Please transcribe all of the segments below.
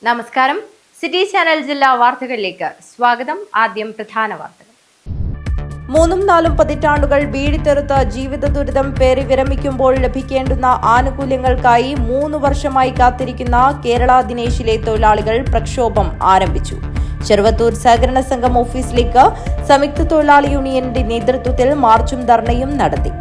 നമസ്കാരം. City channel ജില്ലാ വാർത്തകളിലേക്ക് സ്വാഗതം. ആദ്യം പ്രധാന വാർത്തകൾ. 3-4 പതിറ്റാണ്ടുകൾ ബീഡിത്തെറുത്ത ജീവിത ദുരിതം പേറി വിരമിക്കുമ്പോൾ ലഭിക്കേണ്ടുന്ന ആനുകൂല്യങ്ങൾക്കായി 3 വർഷമായി കാത്തിരിക്കുന്ന കേരള ദിനേശിലെ തൊഴിലാളികൾ പ്രക്ഷോഭം ആരംഭിച്ചു. ചെറുവത്തൂർ സഹകരണ സംഘം ഓഫീസിലേക്ക് സംയുക്ത തൊഴിലാളി യൂണിയന്റെ നേതൃത്വത്തിൽ മാർച്ചും ധർണയും നടത്തി.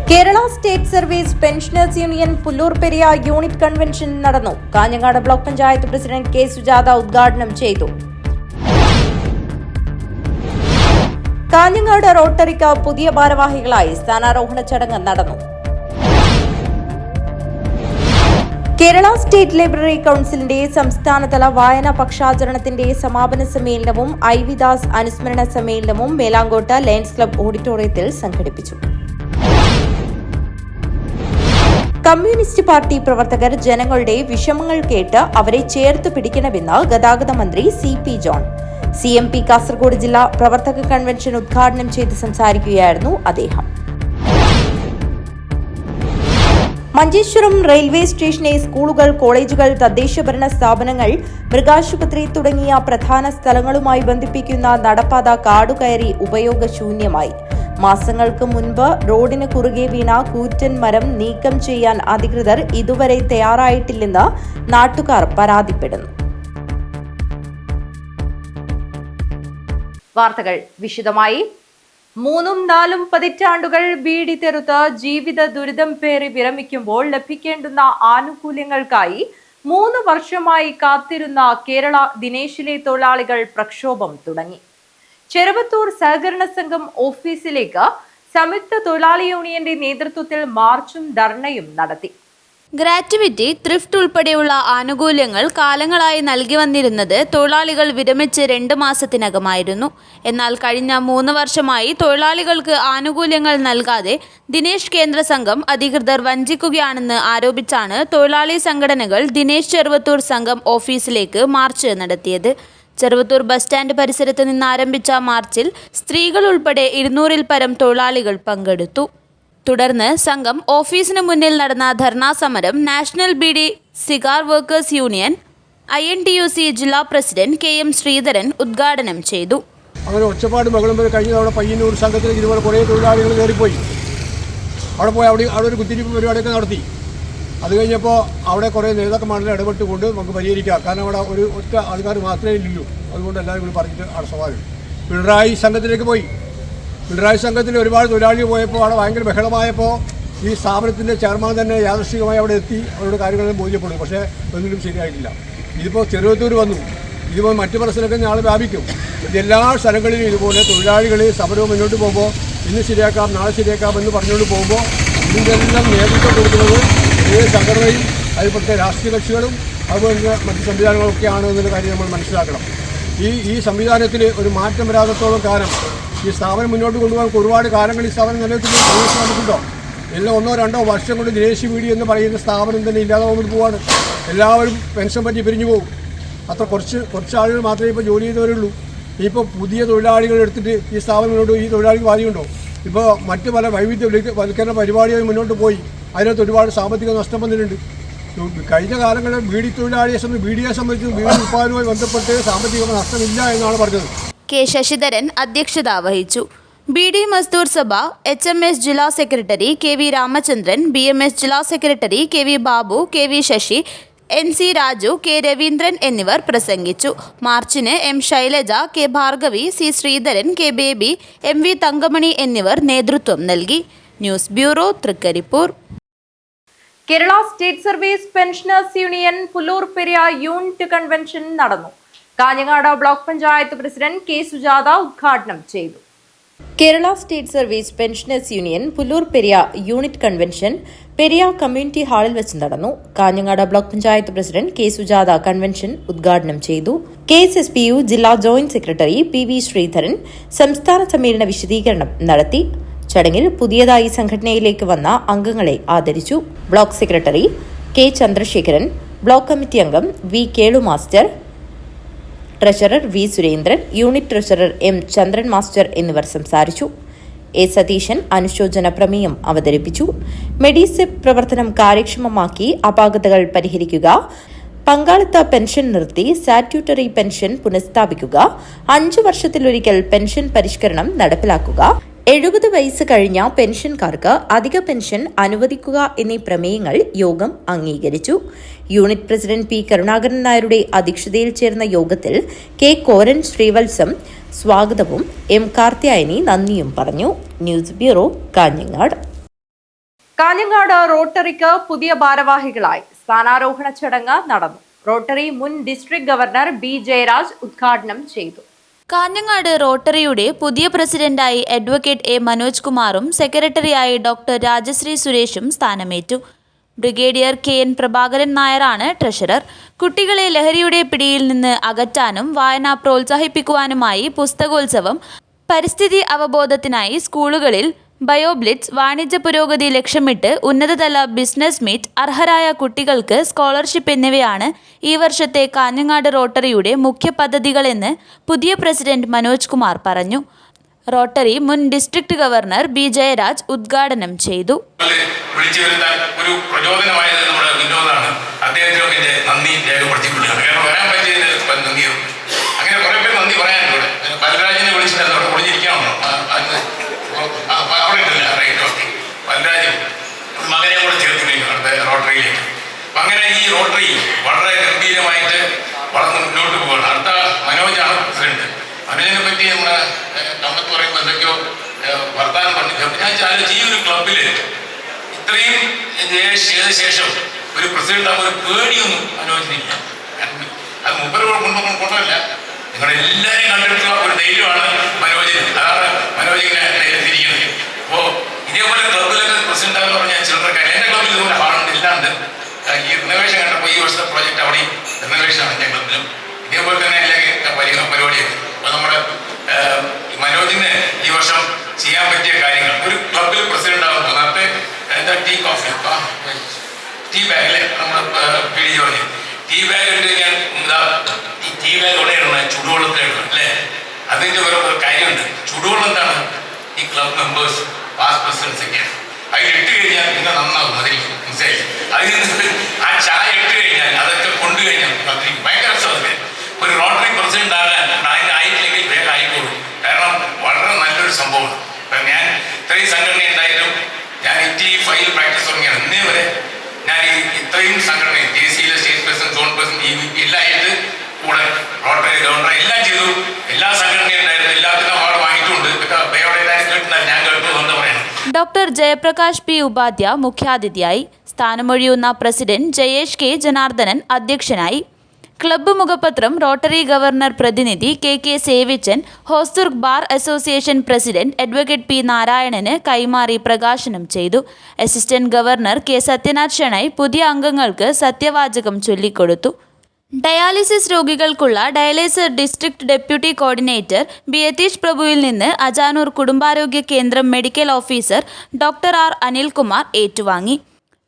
Kerala state service pensioners union Pullur Periya unit convention നടന്നു. Kanhangad block panchayat president K Sujatha ഉദ്ഘാടനം ചെയ്തു. കാഞ്ഞങ്ങാട് റോട്ടറിക്ക് പുതിയ ഭാരവാഹികളായി സ്ഥാനാരോഹണ ചടങ്ങ് നടന്നു. കേരള സ്റ്റേറ്റ് ലൈബ്രറി കൌൺസിലിന്റെ സംസ്ഥാനതല വായനാ പക്ഷാചരണത്തിന്റെ സമാപന സമ്മേളനവും ഐ വി ദാസ് അനുസ്മരണ സമ്മേളനവും മേലാങ്കോട്ട് ലയൺസ് ക്ലബ് ഓഡിറ്റോറിയത്തിൽ സംഘടിപ്പിച്ചു. കമ്മ്യൂണിസ്റ്റ് പാർട്ടി പ്രവർത്തകർ ജനങ്ങളുടെ വിഷമങ്ങൾ കേട്ട് അവരെ ചേർത്ത് പിടിക്കണമെന്ന് ഗതാഗത മന്ത്രി CP ജോൺ. CMP കാസർഗോഡ് ജില്ലാ പ്രവർത്തക കൺവെൻഷൻ ഉദ്ഘാടനം ചെയ്ത് സംസാരിക്കുകയായിരുന്നു അദ്ദേഹം. മഞ്ചേശ്വരം റെയിൽവേ സ്റ്റേഷനെ സ്കൂളുകൾ, കോളേജുകൾ, തദ്ദേശഭരണ സ്ഥാപനങ്ങൾ, മൃഗാശുപത്രി തുടങ്ങിയ പ്രധാന സ്ഥലങ്ങളുമായി ബന്ധിപ്പിക്കുന്ന നടപ്പാത കാടുകയറി ഉപയോഗശൂന്യമായി. മാസങ്ങൾക്ക് മുൻപ് റോഡിന് കുറുകെ വീണ കൂറ്റൻ മരം നീക്കം ചെയ്യാൻ അധികൃതർ ഇതുവരെ തയ്യാറായിട്ടില്ലെന്ന് നാട്ടുകാർ പരാതിപ്പെടുന്നു. വാർത്തകൾ വിശദമായി. 3-4 പതിറ്റാണ്ടുകൾ ബീഡി തെറുത്ത് ജീവിത ദുരിതം പേറി വിരമിക്കുമ്പോൾ ലഭിക്കേണ്ടുന്ന ആനുകൂല്യങ്ങൾക്കായി 3 വർഷമായി കാത്തിരുന്ന കേരള ദിനേശിലെ തൊഴിലാളികൾ പ്രക്ഷോഭം തുടങ്ങി. ചെറുവത്തൂർ സഹകരണ സംഘം ഓഫീസിലേക്ക് സംയുക്ത തൊഴിലാളി യൂണിയന്റെ നേതൃത്വത്തിൽ മാർച്ചും ധർണയും നടത്തി. ഗ്രാറ്റുവിറ്റി, ത്രിഫ്റ്റ് ഉൾപ്പെടെയുള്ള ആനുകൂല്യങ്ങൾ കാലങ്ങളായി നൽകി വന്നിരുന്നത് തൊഴിലാളികൾ വിരമിച്ച് 2 മാസത്തിനകമായിരുന്നു. എന്നാൽ കഴിഞ്ഞ 3 വർഷമായി തൊഴിലാളികൾക്ക് ആനുകൂല്യങ്ങൾ നൽകാതെ ദിനേശ് കേന്ദ്ര സംഘം അധികൃതർ വഞ്ചിക്കുകയാണെന്ന് ആരോപിച്ചാണ് തൊഴിലാളി സംഘടനകൾ ദിനേശ് ചെറുവത്തൂർ സംഘം ഓഫീസിലേക്ക് മാർച്ച് നടത്തിയത്. ചെറുവത്തൂർ ബസ് സ്റ്റാൻഡ് പരിസരത്ത് നിന്ന് ആരംഭിച്ച മാർച്ചിൽ സ്ത്രീകൾ ഉൾപ്പെടെ 200-ൽ പരം തൊഴിലാളികൾ പങ്കെടുത്തു. തുടർന്ന് സംഘം ഓഫീസിന് മുന്നിൽ നടന്ന ധർണാ സമരം national beedi cigar workers union INTUC ജില്ലാ പ്രസിഡന്റ് KM ശ്രീധരൻ ഉദ്ഘാടനം ചെയ്തു. അങ്ങനെ ഒച്ചപ്പാട് ബഹളം വരെ കഴിഞ്ഞ തവണ പയ്യന്നൂർ സംഘത്തിൽ ഇതുപോലെ കുറേ തൊഴിലാളികൾ കയറിപ്പോയി. അവിടെ ഒരു കുത്തിരിപ്പ് പരിപാടിയൊക്കെ നടത്തി. അത് കഴിഞ്ഞപ്പോൾ അവിടെ കുറേ നേതാക്കന്മാരുടെ ഇടപെട്ടുകൊണ്ട് നമുക്ക് പരിഹരിക്കാം. കാരണം അവിടെ ഒരു ഒറ്റ ആൾക്കാർ മാത്രമേ ഇല്ലല്ലോ. അതുകൊണ്ട് എല്ലാവരും കൂടി പറഞ്ഞിട്ട് അവിടെ സവാലും പിണറായി സംഘത്തിലേക്ക് പോയി. പിണറായി സംഘത്തിൽ ഒരുപാട് തൊഴിലാളികൾ പോയപ്പോൾ അവിടെ ഭയങ്കര ബഹളമായപ്പോൾ ഈ സ്ഥാപനത്തിൻ്റെ ചെയർമാൻ തന്നെ യാദൃശ്ചികമായി അവിടെ എത്തി അവരുടെ കാര്യങ്ങളെല്ലാം ബോധ്യപ്പെടും. പക്ഷേ ഒന്നിനും ശരിയായിട്ടില്ല. ഇതിപ്പോൾ ചെറുവത്തൂർ വന്നു. ഇതുപോലെ മറ്റു പല സ്ഥലങ്ങളിൽ നാളെ വ്യാപിക്കും. ഇതെല്ലാ സ്ഥലങ്ങളിലും ഇതുപോലെ തൊഴിലാളികൾ സമരവും മുന്നോട്ട് പോകുമ്പോൾ ഇന്ന് ശരിയാക്കാം, നാളെ ശരിയാക്കാം എന്ന് പറഞ്ഞുകൊണ്ട് പോകുമ്പോൾ ഇതിൻ്റെ എല്ലാം നേതൃത്വം കൊടുക്കുന്നത് ഏത് സംഘടനയും അതിൽപ്പെട്ട രാഷ്ട്രീയ കക്ഷികളും അതുപോലെ മറ്റ് സംവിധാനങ്ങളൊക്കെയാണ് എന്നുള്ള കാര്യം നമ്മൾ മനസ്സിലാക്കണം. ഈ സംവിധാനത്തിൽ ഒരു മാറ്റം വരാത്തത്തോളം കാലം ഈ സ്ഥാപനം മുന്നോട്ട് കൊണ്ടുപോകാൻ ഒരുപാട് കാലങ്ങൾ ഈ സ്ഥാപനം നിലനിൽക്കുന്ന പ്രവേശനം നമുക്കുണ്ടോ? എല്ലാം 1-2 വർഷം കൊണ്ട് ദിനേശ് ബീഡി എന്ന് പറയുന്ന സ്ഥാപനം തന്നെ ഇല്ലാതെ പോകുമ്പോൾ പോവാണ്. എല്ലാവരും പെൻഷൻ പറ്റി പിരിഞ്ഞു പോകും. അത്ര കുറച്ച് ആളുകൾ മാത്രമേ ഇപ്പോൾ ജോലി ചെയ്തവരുള്ളൂ. ഇപ്പോൾ പുതിയ തൊഴിലാളികൾ എടുത്തിട്ട് ഈ സ്ഥാപനം മുന്നോട്ട് ഈ തൊഴിലാളിക്ക് ബാധ്യതയുണ്ടോ? ഇപ്പോൾ മറ്റ് പല വൈവിധ്യവൽക്കരണ പരിപാടികൾ മുന്നോട്ട് പോയി അതിനകത്ത് ഒരുപാട് സാമ്പത്തിക നഷ്ടം വന്നിട്ടുണ്ട്. കഴിഞ്ഞ കാലങ്ങളിൽ ബീഡി തൊഴിലാളിയെ സംബന്ധിച്ച് ബീഡി ഉത്പാദനവുമായി ബന്ധപ്പെട്ട് സാമ്പത്തിക നഷ്ടമില്ല എന്നാണ് പറഞ്ഞത്. K ശശിധരൻ അധ്യക്ഷത വഹിച്ചു. BD മസ്ദൂർ സഭ HMS ജില്ലാ സെക്രട്ടറി KV രാമചന്ദ്രൻ, BMS ജില്ലാ secretary KV Babu, KV Sasi, NC Raju, K Raveendran എന്നിവർ പ്രസംഗിച്ചു. മാർച്ചിന് M Shailaja, K Bhargavi, C Sreedharan, K Baby, MV Thankamani എന്നിവർ നേതൃത്വം നൽകി. News bureau, Thrikaripur. Kerala state service pensioners union Pullur Periya unit convention നടന്നു. Kanhangad block panchayat president K Sujatha ഉദ്ഘാടനം ചെയ്തു. Kerala state service pensioners union Pullur Periya unit convention Periya community ഹാളിൽ വെച്ച് നടന്നു. Kanhangad block panchayat president K Sujatha convention ഉദ്ഘാടനം ചെയ്തു. KSSPU ജില്ലാ ജോയിന്റ് സെക്രട്ടറി PV ശ്രീധരൻ സംസ്ഥാന സമ്മേളന വിശദീകരണം നടത്തി. ചടങ്ങിൽ പുതിയതായി സംഘടനയിലേക്ക് വന്ന അംഗങ്ങളെ ആദരിച്ചു. Block secretary K Chandrasekharan, block committee അംഗം V Kelu master, treasurer V Surendran, unit treasurer M ചന്ദ്രൻ മാസ്റ്റർ എന്നിവർ സംസാരിച്ചു. എ സതീശൻ അനുശോചന പ്രമേയം അവതരിപ്പിച്ചു. മെഡിസെപ് പ്രവർത്തനം കാര്യക്ഷമമാക്കി അപാകതകൾ പരിഹരിക്കുക, പങ്കാളിത്ത പെൻഷൻ നിർത്തി സാറ്റ്യൂട്ടറി പെൻഷൻ പുനഃസ്ഥാപിക്കുക, 5 വർഷത്തിലൊരിക്കൽ പെൻഷൻ പരിഷ്കരണം നടപ്പിലാക്കുക, 70 വയസ്സ് കഴിഞ്ഞ പെൻഷൻകാർക്ക് അധിക പെൻഷൻ അനുവദിക്കുക എന്നീ പ്രമേയങ്ങൾ യോഗം അംഗീകരിച്ചു. യൂണിറ്റ് പ്രസിഡന്റ് പി കരുണാകരൻ നായരുടെ അധ്യക്ഷതയിൽ ചേർന്ന യോഗത്തിൽ കെ കോരൻ ശ്രീവത്സം സ്വാഗതവും എം കാർത്യായനി നന്ദിയും പറഞ്ഞു. News bureau, Kanhangad. കാഞ്ഞങ്ങാട് റോട്ടറിക്ക് പുതിയ ഭാരവാഹികളായി. സ്ഥാനാരോഹണ ചടങ്ങ് നടന്നു. റോട്ടറി മുൻ ഡിസ്ട്രിക്ട് ഗവർണർ ബി ജയരാജ് ഉദ്ഘാടനം ചെയ്തു. കാഞ്ഞങ്ങാട് റോട്ടറിയുടെ പുതിയ പ്രസിഡന്റായി അഡ്വക്കേറ്റ് എ മനോജ് കുമാറും സെക്രട്ടറിയായി ഡോക്ടർ രാജശ്രീ സുരേഷും സ്ഥാനമേറ്റു. ബ്രിഗേഡിയർ കെ എൻ പ്രഭാകരൻ നായരാണ് ട്രഷറർ. കുട്ടികളെ ലഹരിയുടെ പിടിയിൽ നിന്ന് അകറ്റാനും വായന പ്രോത്സാഹിപ്പിക്കുവാനുമായി പുസ്തകോത്സവം, പരിസ്ഥിതി അവബോധത്തിനായി സ്കൂളുകളിൽ ബയോബ്ലിറ്റ്സ്, വാണിജ്യ പുരോഗതി ലക്ഷ്യമിട്ട് ഉന്നതതല ബിസിനസ് മീറ്റ്, അർഹരായ കുട്ടികൾക്ക് സ്കോളർഷിപ്പ് എന്നിവയാണ് ഈ വർഷത്തെ കാഞ്ഞങ്ങാട് റോട്ടറിയുടെ മുഖ്യ പദ്ധതികളെന്ന് പുതിയ പ്രസിഡന്റ് മനോജ് കുമാർ പറഞ്ഞു. റോട്ടറി മുൻ ഡിസ്ട്രിക്ട് ഗവർണർ ബി ജയരാജ് ഉദ്ഘാടനം ചെയ്തു. ഒരു പ്രചോദനമായത് നമ്മുടെ വിനോദാണ്. അദ്ദേഹത്തിന് നന്ദി രേഖപ്പെടുത്തിക്കൊള്ളുക. വരാൻ പറ്റിയതിന് നന്ദിയും അങ്ങനെ കുറെ പേര് നന്ദി പറയാനുണ്ട്. പലരാജിനെ വിളിച്ചിട്ട് അവിടെ ഒളിഞ്ഞിരിക്കാമോ? അവിടെ ഇട്ടില്ല. Right, okay. പലരാജും മകനെ കൂടെ ചേർത്ത് കഴിഞ്ഞു അടുത്ത റോട്ടറിയിലേക്ക്. അപ്പം അങ്ങനെ ഈ റോട്ടറി വളരെ ഗംഭീരമായിട്ട് വളർന്ന് മുന്നോട്ട് പോവുകയാണ്. അടുത്ത മനോജാണ് പ്രസിഡന്റ്. മനോജിനെ പറ്റി നമ്മുടെ കമ്പത്ത് പറയുമ്പോൾ എന്തൊക്കെയോ വർത്താനം പറഞ്ഞു. ഞാൻ ആലോചിച്ച് ഈ ഒരു ക്ലബിൽ ഇത്രയും ശേഷം ഒരു പ്രസിഡന്റ് ആകുമ്പോൾ ഒരു പേടിയൊന്നും മനോജിനില്ല. അത് മുപ്പത് കൊണ്ടല്ല, നിങ്ങളെല്ലാവരെയും കണ്ടിട്ടുള്ള ഒരു ധൈര്യമാണ് മനോജിന്. അതാണ് മനോജിനെ തിരിക്കുന്നത്. അപ്പോൾ ഇതേപോലെ ക്ലബിലൊക്കെ പ്രസിഡന്റ് ആണെന്ന് പറഞ്ഞാൽ ചിലർക്കാർ എൻ്റെ ക്ലബിൽ ഇതുപോലെ ഹാളുണ്ട്, ഇല്ലാണ്ട് ഈ റിനോവേഷൻ കണ്ടപ്പോൾ ഈ വർഷത്തെ പ്രോജക്റ്റ് അവിടെയും റിനോവേഷനാണ് എൻ്റെ ക്ലബിലും. ഇതേപോലെ തന്നെ എല്ലാ പരിപാടിയൊക്കെ. അപ്പോൾ നമ്മുടെ മനോജിന് ഈ വർഷം ചെയ്യാൻ പറ്റിയ കാര്യങ്ങൾ, ഒരു ക്ലബിൽ പ്രസിഡന്റ് ആകുമ്പോൾ നേരത്തെ എന്താ ടീ കോഫി ടീ ബാഗ് അല്ലേ, നമ്മൾ പിടിച്ച് പറഞ്ഞു ടീ ബാഗ് ഇട്ട് ഞാൻ എന്താ ഈ ടീ ബാഗ് എവിടെയാണ്? ചൂടുവെള്ളത്തിലാണ് അല്ലേ? അതിൻ്റെ ഓരോ കാര്യമുണ്ട്. ചൂടുവെള്ളം എന്താണ്? ഈ ക്ലബ് മെമ്പേഴ്സ് പാസ്റ്റ് പ്രസിഡൻസ് ഒക്കെയാണ്. അതിൽ ഇട്ട് കഴിഞ്ഞാൽ പിന്നെ നന്നാവും. അതിൽ മനസ്സിലായി. അതിൽ നിന്ന് ആ ചായ ഇട്ട് കഴിഞ്ഞാൽ അതൊക്കെ കൊണ്ടു കഴിഞ്ഞാൽ ഭയങ്കര രസമൊക്കെ. ഒരു റോട്ടറി പ്രസിഡന്റ് ആകാൻ ആയിട്ടില്ലെങ്കിൽ വേഗം ആയിക്കോളും. കാരണം വളരെ നല്ലൊരു സംഭവമാണ്. ഇപ്പം ഞാൻ ഇത്രയും സംഘടന ഉണ്ടായിട്ടും ഞാൻ ഈ ഫയൽ പ്രാക്ടീസ് തുടങ്ങിയാണ്. ഇന്നേ വരെ ഞാൻ ഇത്രയും സംഘടന ദേശീയ സ്റ്റേറ്റ് പ്രസിഡന്റ്, സോൺ പ്രസിഡന്റ്, എല്ലായിട്ട് കൂടെ റോട്ടറി ഗവർണർ എല്ലാം ചെയ്തു. എല്ലാ സംഘടനയും ഉണ്ടായിരുന്നു. എല്ലാത്തിനും അവാർഡ് വാങ്ങിയിട്ടുണ്ട്. ഞാൻ കേട്ടു പറയണം. ഡോക്ടർ ജയപ്രകാശ് പി ഉപാധ്യ മുഖ്യാതിഥിയായി. സ്ഥാനമൊഴിയുന്ന പ്രസിഡന്റ് ജയേഷ് കെ ജനാർദ്ദനൻ അധ്യക്ഷനായി. ക്ലബ്ബ് മുഖപത്രം റോട്ടറി ഗവർണർ പ്രതിനിധി K K Sevichan Hosdurg bar association president advocate P നാരായണന് കൈമാറി പ്രകാശനം ചെയ്തു. Assistant governor K Sathyanath Shenoy പുതിയ അംഗങ്ങൾക്ക് സത്യവാചകം ചൊല്ലിക്കൊടുത്തു. ഡയാലിസിസ് രോഗികൾക്കുള്ള dialyser district deputy coordinator B Yatheesh പ്രഭുവിൽ നിന്ന് അജാനൂർ കുടുംബാരോഗ്യ കേന്ദ്രം medical officer doctor R Anilkumar ഏറ്റുവാങ്ങി.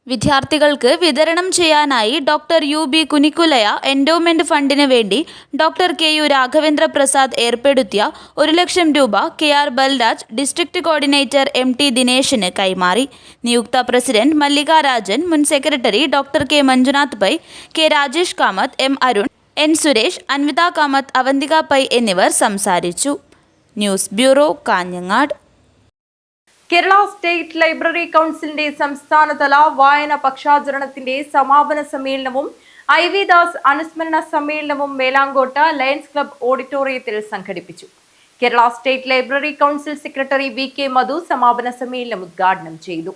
വിദ്യാർത്ഥികൾക്ക് വിതരണം ചെയ്യാനായി doctor U B Kunikullaya endowment ഫണ്ടിന് വേണ്ടി doctor K U Raghavendra Prasad ഏർപ്പെടുത്തിയ 1,00,000 രൂപ K R Balraj district coordinator M T ദിനേശിന് കൈമാറി. നിയുക്ത പ്രസിഡന്റ് മല്ലിക രാജൻ, മുൻ secretary doctor K Manjunath Pai, K Rajesh Kamath, M Arun, N Suresh, Anvitha Kamath, Avanthika Pai എന്നിവർ സംസാരിച്ചു. News bureau, Kanhangad. Kerala state library കൗൺസിലിന്റെ സംസ്ഥാനതല വായന പക്ഷാചരണത്തിന്റെ സമാപന സമ്മേളനവും IV ദാസ് അനുസ്മരണ സമ്മേളനവും മേലാങ്കോട്ട് ലയൺസ് ക്ലബ് ഓഡിറ്റോറിയത്തിൽ സംഘടിപ്പിച്ചു. Kerala state library council secretary VK മധു സമാപന സമ്മേളനം ഉദ്ഘാടനം ചെയ്തു.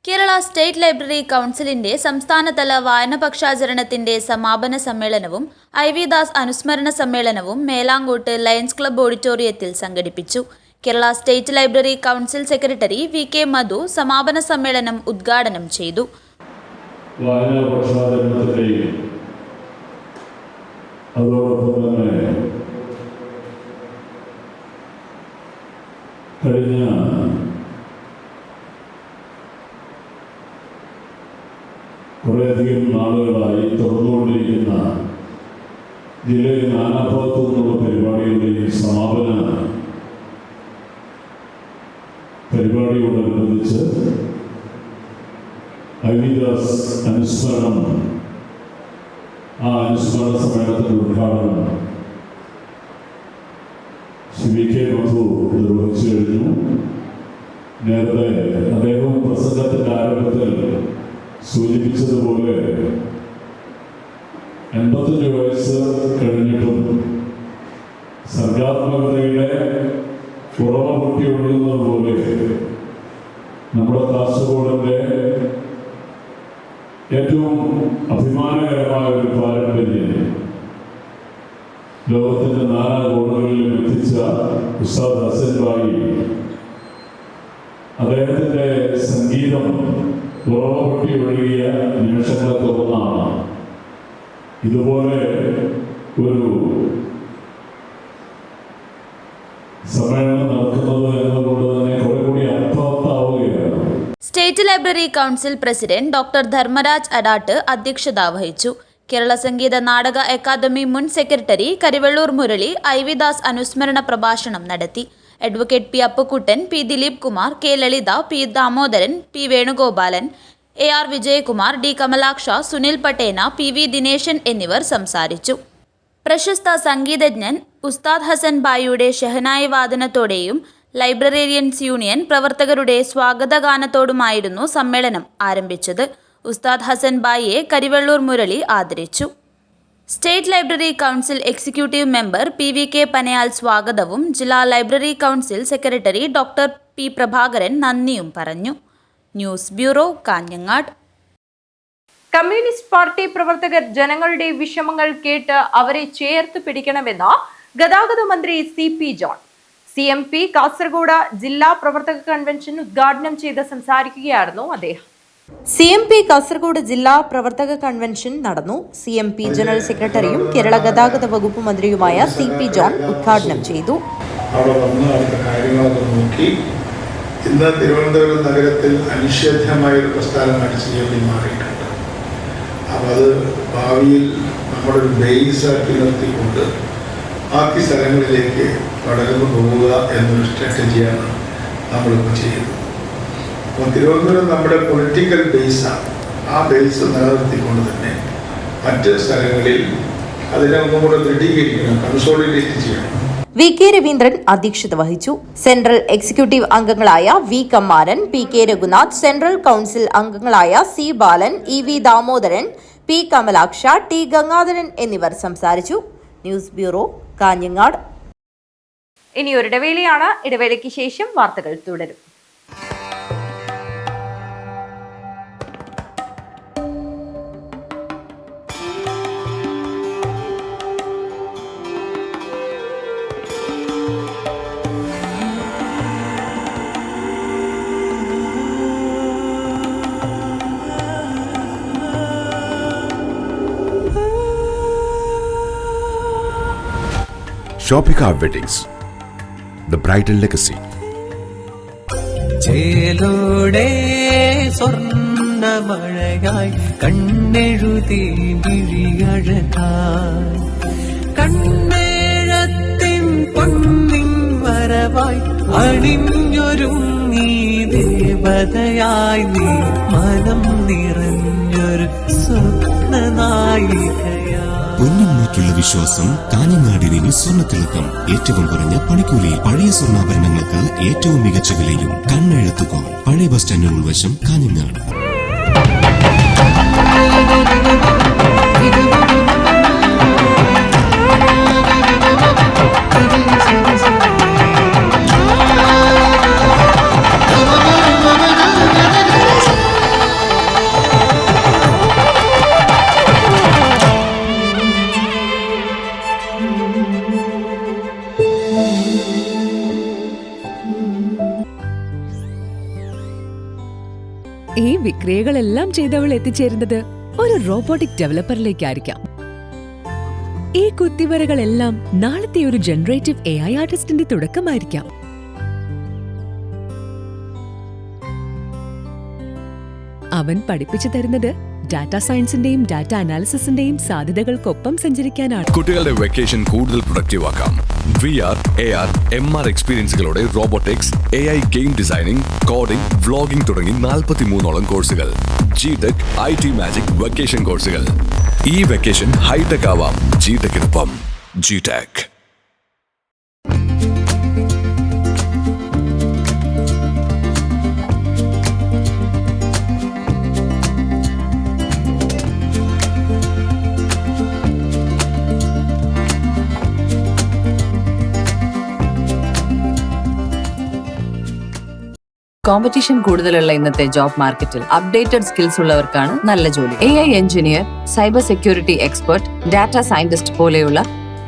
കേരള സ്റ്റേറ്റ് ലൈബ്രറി കൗൺസിലിന്റെ സംസ്ഥാനതല വായന പക്ഷാചരണത്തിന്റെ സമാപന സമ്മേളനവും IV ദാസ് അനുസ്മരണ സമ്മേളനവും മേലാങ്കോട്ട് ലയൺസ് ക്ലബ് ഓഡിറ്റോറിയത്തിൽ സംഘടിപ്പിച്ചു. Kerala state library council secretary VK മധു സമാപന സമ്മേളനം ഉദ്ഘാടനം ചെയ്തു. വായനാ പക്ഷാചരണത്തിൻ്റെയും അതോടൊപ്പം തന്നെ കഴിഞ്ഞ കുറേയധികം നാളുകളായി തുറന്നുകൊണ്ടിരിക്കുന്ന ജില്ലയിൽ നാനാഭാഗത്തു നിന്നുള്ള പരിപാടികളുടെയും സമാപന അനുബന്ധിച്ച് ഐവിദാസ് അനുസ്മരണം, ആ അനുസ്മരണ സമ്മേളനത്തിൻ്റെ ഉദ്ഘാടനം ശ്രീ കെ മധു നിർവഹിച്ചു കഴിഞ്ഞു. നേരത്തെ അദ്ദേഹം പ്രസംഗത്തിൻ്റെ ആരംഭത്തിൽ സൂചിപ്പിച്ചതുപോലെ 85 വയസ്സ് കഴിഞ്ഞിട്ടും സർഗാത്മകതയുടെ കുറവ പൊട്ടി ഒഴുകുന്നത് പോലെ നമ്മുടെ കാസർഗോഡിൻ്റെ ഏറ്റവും അഭിമാനകരമായ ഒരു പാരമ്പര്യം ലോകത്തിൻ്റെ നാനാ കോണുകളിലും എത്തിച്ച ഉസ്താദ് ഹസൻ ഭായി, അദ്ദേഹത്തിൻ്റെ സംഗീതം കുറവ പൊട്ടി ഒഴുകിയ നിമിഷങ്ങളൊക്കെ ഒന്നാണ്. ഇതുപോലെ ഒരു സമ്മേളനം നടക്കുന്നത് എന്നതുകൊണ്ട് തന്നെ കുറെ കൂടി അർത്ഥവത്താവുകയാണ്. State library council president doctor Dharmaraj Adattu അധ്യക്ഷത വഹിച്ചു. കേരള സംഗീത നാടക അക്കാദമി മുൻ സെക്രട്ടറി കരിവെള്ളൂർ മുരളി ഐവിദാസ് അനുസ്മരണ പ്രഭാഷണം നടത്തി. Advocate P Appukuttan, P Dileep Kumar, K ലളിത, P Damodaran, P Venugopalan, AR Vijayakumar, D Kamalaksha, Sunil Pattena, PV Dineshan എന്നിവർ സംസാരിച്ചു. പ്രശസ്ത സംഗീതജ്ഞൻ ഉസ്താദ് ഹസൻ ഭായിയുടെ ഷെഹനായി വാദനത്തോടെയും ലൈബ്രറേറിയൻസ് യൂണിയൻ പ്രവർത്തകരുടെ സ്വാഗതഗാനത്തോടുമായിരുന്നു സമ്മേളനം ആരംഭിച്ചത്. ഉസ്താദ് ഹസൻ ഭായിയെ കരിവെള്ളൂർ മുരളി ആദരിച്ചു. State library council executive member PVK Panayal സ്വാഗതവും ജില്ലാ library council secretary doctor P Prabhakaran നന്ദിയും പറഞ്ഞു. News bureau, Kanhangad. Communist party പ്രവർത്തകർ ജനങ്ങളുടെ വിഷമങ്ങൾ കേട്ട് അവരെ ചേർത്ത് പിടിക്കണമെന്ന് ഗതാഗത മന്ത്രി CP ജോൺ. CMP കാസർഗോഡ് ജില്ലാ പ്രവർത്തക കൺവെൻഷൻ ഉദ്ഘാടനം ചെയ്ത് സംസാരിക്കുകയായിരുന്നു അദ്ദേഹം. CMP കാസർഗോഡ് ജില്ലാ പ്രവർത്തക കൺവെൻഷൻ നടന്നു. CMP ജനറൽ സെക്രട്ടറിയും കേരള ഗതാഗത വകുപ്പ് മന്ത്രിയുമായ CP ജോൺ ഉദ്ഘാടനം ചെയ്തു. അവിടെ വന്ന് അവിടുത്തെ കാര്യങ്ങളൊക്കെ നോക്കി ഇന്ന് തിരുവനന്തപുരം നഗരത്തിൽ അനിഷേധ്യമായൊരു പ്രസ്ഥാനമാണ് CMP മാറിയിട്ടുണ്ട്. അപ്പം അത് ഭാവിയിൽ നമ്മുടെ ഒരു ബേസാക്കി നിർത്തിക്കൊണ്ട് ബാക്കി സ്ഥലങ്ങളിലേക്ക് പടർന്നു പോവുക എന്നൊരു സ്ട്രാറ്റജിയാണ് നമ്മളിപ്പോൾ ചെയ്യുന്നത്. അപ്പോൾ തിരുവനന്തപുരം നമ്മുടെ പൊളിറ്റിക്കൽ ബേസാണ്. ആ ബേസ് നിലനിർത്തിക്കൊണ്ട് തന്നെ മറ്റ് സ്ഥലങ്ങളിൽ അതിനെ ഒന്നും കൂടെ ദൃഢീകരിക്കണം, കൺസോളിഡേറ്റ് ചെയ്യണം. VK രവീന്ദ്രൻ അധ്യക്ഷത വഹിച്ചു. സെൻട്രൽ എക്സിക്യൂട്ടീവ് അംഗങ്ങളായ V Kammaran, PK Raghunath, central council അംഗങ്ങളായ C ബാലൻ, EV Damodaran, P Kamalaksha, T Gangadharan എന്നിവർ സംസാരിച്ചു. News bureau, Kanhangad. ഇനി ഒരു ഇടവേളയാണ്. ഇടവേളയ്ക്ക് ശേഷം വാർത്തകൾ തുടരും. Shoppika Weddings, the bridal legacy. ചേലോടെ സ്വർണ്ണമഴയായി കണ്ണെഴുതി വിഴിയഴകായി കണ്ണേഴത്തിൻ പൊന്നിൻ വരവായി അണിഞ്ഞൊരുങ്ങി ദേവതയായി നീ മനം നിറഞ്ഞൊരു സ്വപ്നനായികയായി. പൊന്നിന്മേറ്റുള്ള വിശ്വാസം കാഞ്ഞങ്ങാടിന് സ്വർണ്ണത്തിളക്കം. ഏറ്റവും കുറഞ്ഞ പണിക്കൂലിയിൽ പഴയ സ്വർണ്ണാഭരണങ്ങൾക്ക് ഏറ്റവും മികച്ച വിലയും. കണ്ണെഴുത്തുകോൺ, പഴയ ബസ് സ്റ്റാൻഡിന് ഉൾവശം, കാഞ്ഞങ്ങാട്. ഈ വിക്രിയകളെല്ലാം ചെയ്തവൾ എത്തിച്ചേരുന്നത് ഒരു റോബോട്ടിക് ഡെവലപ്പറിലേക്കായിരിക്കാം. ഈ കുത്തിവരകളെല്ലാം നാളത്തെ ഒരു ജനറേറ്റീവ് AI ആർട്ടിസ്റ്റിന്റെ തുടക്കമായിരിക്കാം. അവൻ പഠിപ്പിച്ചു തരുന്നത് ഡാറ്റാ സയൻസിന്റെയും ഡാറ്റ അനാലിസിസിന്റെയും സാധ്യതകൾക്കൊപ്പം സഞ്ചരിക്കാനാണ്. കുട്ടികളുടെ വെക്കേഷൻ കൂടുതൽ പ്രൊഡക്റ്റീവ് ആക്കാം. VR, AR, MR എക്സ്പീരിയൻസുകളോടെ robotics, AI game designing, coding, vlogging തുടങ്ങി 43ഓളം കോഴ്സുകൾ. GTech, IT മാജിക് വെക്കേഷൻ കോഴ്സുകൾ. ഈ വെക്കേഷൻ ഹൈടെക് ആവാം GTechനൊപ്പം. GTech. കോമ്പറ്റീഷൻ കൂടുതലുള്ള ഇന്നത്തെ ജോബ് മാർക്കറ്റിൽ അപ്ഡേറ്റഡ് സ്കിൽസ് ഉള്ളവർക്കാണ് നല്ല ജോലി. AI engineer, cyber security expert, data scientist പോലെയുള്ള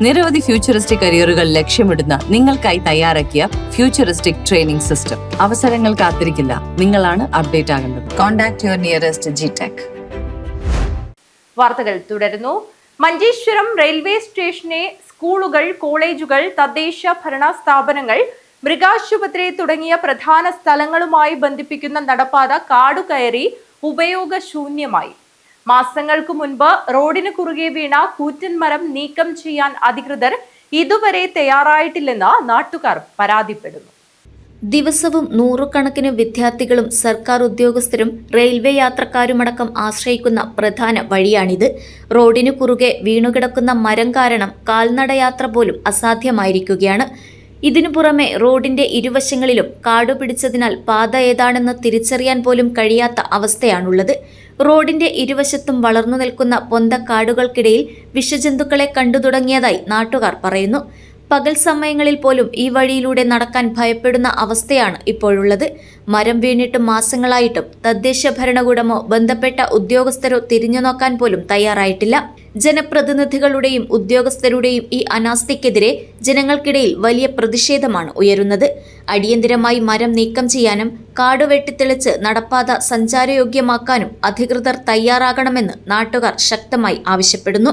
നിരവധി ഫ്യൂച്ചറിസ്റ്റിക് കരിയറുകൾ ലക്ഷ്യമിടുന്ന നിങ്ങൾക്കായി തയ്യാറാക്കിയ ഫ്യൂച്ചറിസ്റ്റിക് ട്രെയിനിംഗ് സിസ്റ്റം. അവസരങ്ങൾ കാത്തിരിക്കില്ല, നിങ്ങളാണ് അപ്ഡേറ്റ് ആകേണ്ടത്. Contact your nearest GTech. വാർത്തകൾ തുടരുന്നു. മഞ്ചേശ്വരം റെയിൽവേ സ്റ്റേഷനെ സ്കൂളുകൾ, കോളേജുകൾ, തദ്ദേശ ഭരണ സ്ഥാപനങ്ങൾ, മൃഗാശുപത്രി തുടങ്ങിയ പ്രധാന സ്ഥലങ്ങളുമായി ബന്ധിപ്പിക്കുന്ന നടപ്പാത കാടുകയറി ഉപയോഗശൂന്യമായി. മാസങ്ങൾക്ക് മുൻപ് റോഡിന് കുറുകെ വീണ കൂറ്റൻ മരം നീക്കം ചെയ്യാൻ അധികൃതർ ഇതുവരെ തയ്യാറായിട്ടില്ലെന്ന് നാട്ടുകാർ പരാതിപ്പെടുന്നു. ദിവസവും നൂറുകണക്കിന് വിദ്യാർത്ഥികളും സർക്കാർ ഉദ്യോഗസ്ഥരും റെയിൽവേ യാത്രക്കാരുമടക്കം ആശ്രയിക്കുന്ന പ്രധാന വഴിയാണിത്. റോഡിനു കുറുകെ വീണുകിടക്കുന്ന മരം കാരണം കാൽനടയാത്ര പോലും അസാധ്യമായിരിക്കുകയാണ്. ഇതിനു പുറമെ റോഡിന്റെ ഇരുവശങ്ങളിലും കാടുപിടിച്ചതിനാൽ പാത ഏതാണെന്ന് തിരിച്ചറിയാൻ പോലും കഴിയാത്ത അവസ്ഥയാണുള്ളത്. റോഡിന്റെ ഇരുവശത്തും വളർന്നു നിൽക്കുന്ന പൊന്തക്കാടുകൾക്കിടയിൽ വിഷജന്തുക്കളെ കണ്ടു തുടങ്ങിയതായി നാട്ടുകാർ പറയുന്നു. പകൽ സമയങ്ങളിൽ പോലും ഈ വഴിയിലൂടെ നടക്കാൻ ഭയപ്പെടുന്ന അവസ്ഥയാണ് ഇപ്പോഴുള്ളത്. മരം വീണിട്ട് മാസങ്ങളായിട്ടും തദ്ദേശ ഭരണകൂടമോ ബന്ധപ്പെട്ട ഉദ്യോഗസ്ഥരോ തിരിഞ്ഞു നോക്കാൻ പോലും തയ്യാറായിട്ടില്ല. ജനപ്രതിനിധികളുടെയും ഉദ്യോഗസ്ഥരുടെയും ഈ അനാസ്ഥയ്ക്കെതിരെ ജനങ്ങൾക്കിടയിൽ വലിയ പ്രതിഷേധമാണ് ഉയരുന്നത്. അടിയന്തിരമായി മരം നീക്കം ചെയ്യാനും കാട് വെട്ടിത്തെളിച്ച് നടപ്പാത സഞ്ചാരയോഗ്യമാക്കാനും അധികൃതർ തയ്യാറാകണമെന്ന് നാട്ടുകാർ ശക്തമായി ആവശ്യപ്പെടുന്നു.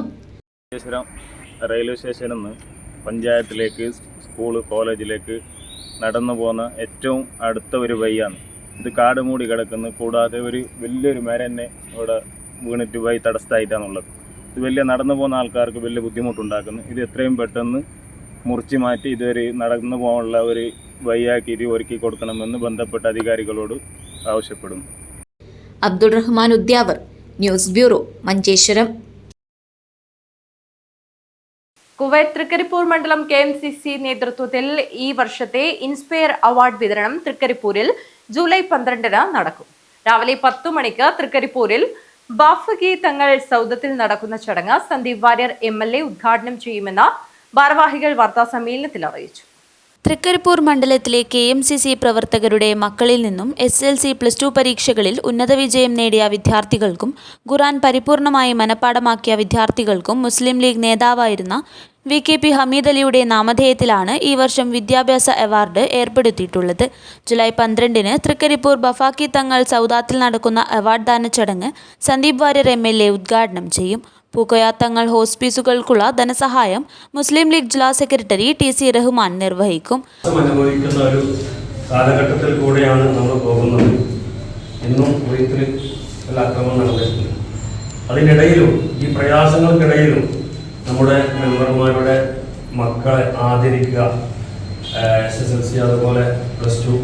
റെയിൽവേ സ്റ്റേഷനിൽ നിന്ന് പഞ്ചായത്തിലേക്ക്, സ്കൂള്, കോളേജിലേക്ക് നടന്നു പോകുന്ന ഏറ്റവും അടുത്ത ഒരു വഴിയാണ് ഇത്. കാട് മൂടി കിടക്കുന്നു. കൂടാതെ ഒരു വലിയൊരു മരം തന്നെ ഇവിടെ വീണിട്ട് വഴി തടസ്സമായിട്ടാണുള്ളത്. ഇത് വലിയ നടന്നു പോകുന്ന ആൾക്കാർക്ക് വലിയ ബുദ്ധിമുട്ടുണ്ടാക്കുന്നു. ഇത് എത്രയും പെട്ടെന്ന് മുറിച്ച് മാറ്റി ഇതൊരു നടന്നു പോകാനുള്ള ഒരു വഴിയാക്കി ഒരുക്കി കൊടുക്കണമെന്ന് ബന്ധപ്പെട്ട അധികാരികളോട് ആവശ്യപ്പെടുന്നു. Abdul Rahman Udyavar, news bureau, Manjeshwaram. Kuwait Thrikkaripur മണ്ഡലം KMCC നേതൃത്വത്തിൽ ഈ വർഷത്തെ ഇൻസ്പയർ അവാർഡ് വിതരണം തൃക്കരിപ്പൂരിൽ ജൂലൈ 12 നടക്കും. രാവിലെ 10 മണിക്ക് തൃക്കരിപ്പൂരിൽ ബാഫഗി തങ്ങൾ സൗദത്തിൽ നടക്കുന്ന ചടങ്ങ് സന്ദീപ് വാര്യർ MLA ഉദ്ഘാടനം ചെയ്യുമെന്ന് ഭാരവാഹികൾ വാർത്താസമ്മേളനത്തിൽ അറിയിച്ചു. തൃക്കരിപ്പൂർ മണ്ഡലത്തിലെ KMCC പ്രവർത്തകരുടെ മക്കളിൽ നിന്നും SLC+2 പരീക്ഷകളിൽ ഉന്നത വിജയം നേടിയ വിദ്യാർത്ഥികൾക്കും ഖുർആൻ പരിപൂർണമായി മനഃപ്പാഠമാക്കിയ വിദ്യാർത്ഥികൾക്കും മുസ്ലിം ലീഗ് നേതാവായിരുന്ന VKP ഹമീദ് അലിയുടെ നാമധേയത്തിലാണ് ഈ വർഷം വിദ്യാഭ്യാസ അവാർഡ് ഏർപ്പെടുത്തിയിട്ടുള്ളത്. ജൂലൈ 12 തൃക്കരിപ്പൂർ ബഫാക്കി തങ്ങൾ സൗദാത്തിൽ നടക്കുന്ന അവാർഡ് ദാന ചടങ്ങ് സന്ദീപ് വാര്യർ MLA ഉദ്ഘാടനം ചെയ്യും. പൂക്കോയ തങ്ങൾ ഹോസ്പിസുകൾക്കുള്ള ധനസഹായം മുസ്ലിം ലീഗ് ജില്ലാ സെക്രട്ടറി TC റഹ്മാൻ നിർവഹിക്കും. അനുഭവിക്കുന്ന ഒരു കാലഘട്ടത്തിൽ കൂടെയാണ് നമ്മൾ പോകുന്നത്. ഇന്നും കുവൈത്തിൽ ആക്രമണം നടന്നിട്ടുണ്ട്. അതിനിടയിലും ഈ പ്രയാസങ്ങൾക്കിടയിലും നമ്മുടെ മെമ്പർമാരുടെ മക്കളെ ആദരിക്കുക, SSLC അതുപോലെ +2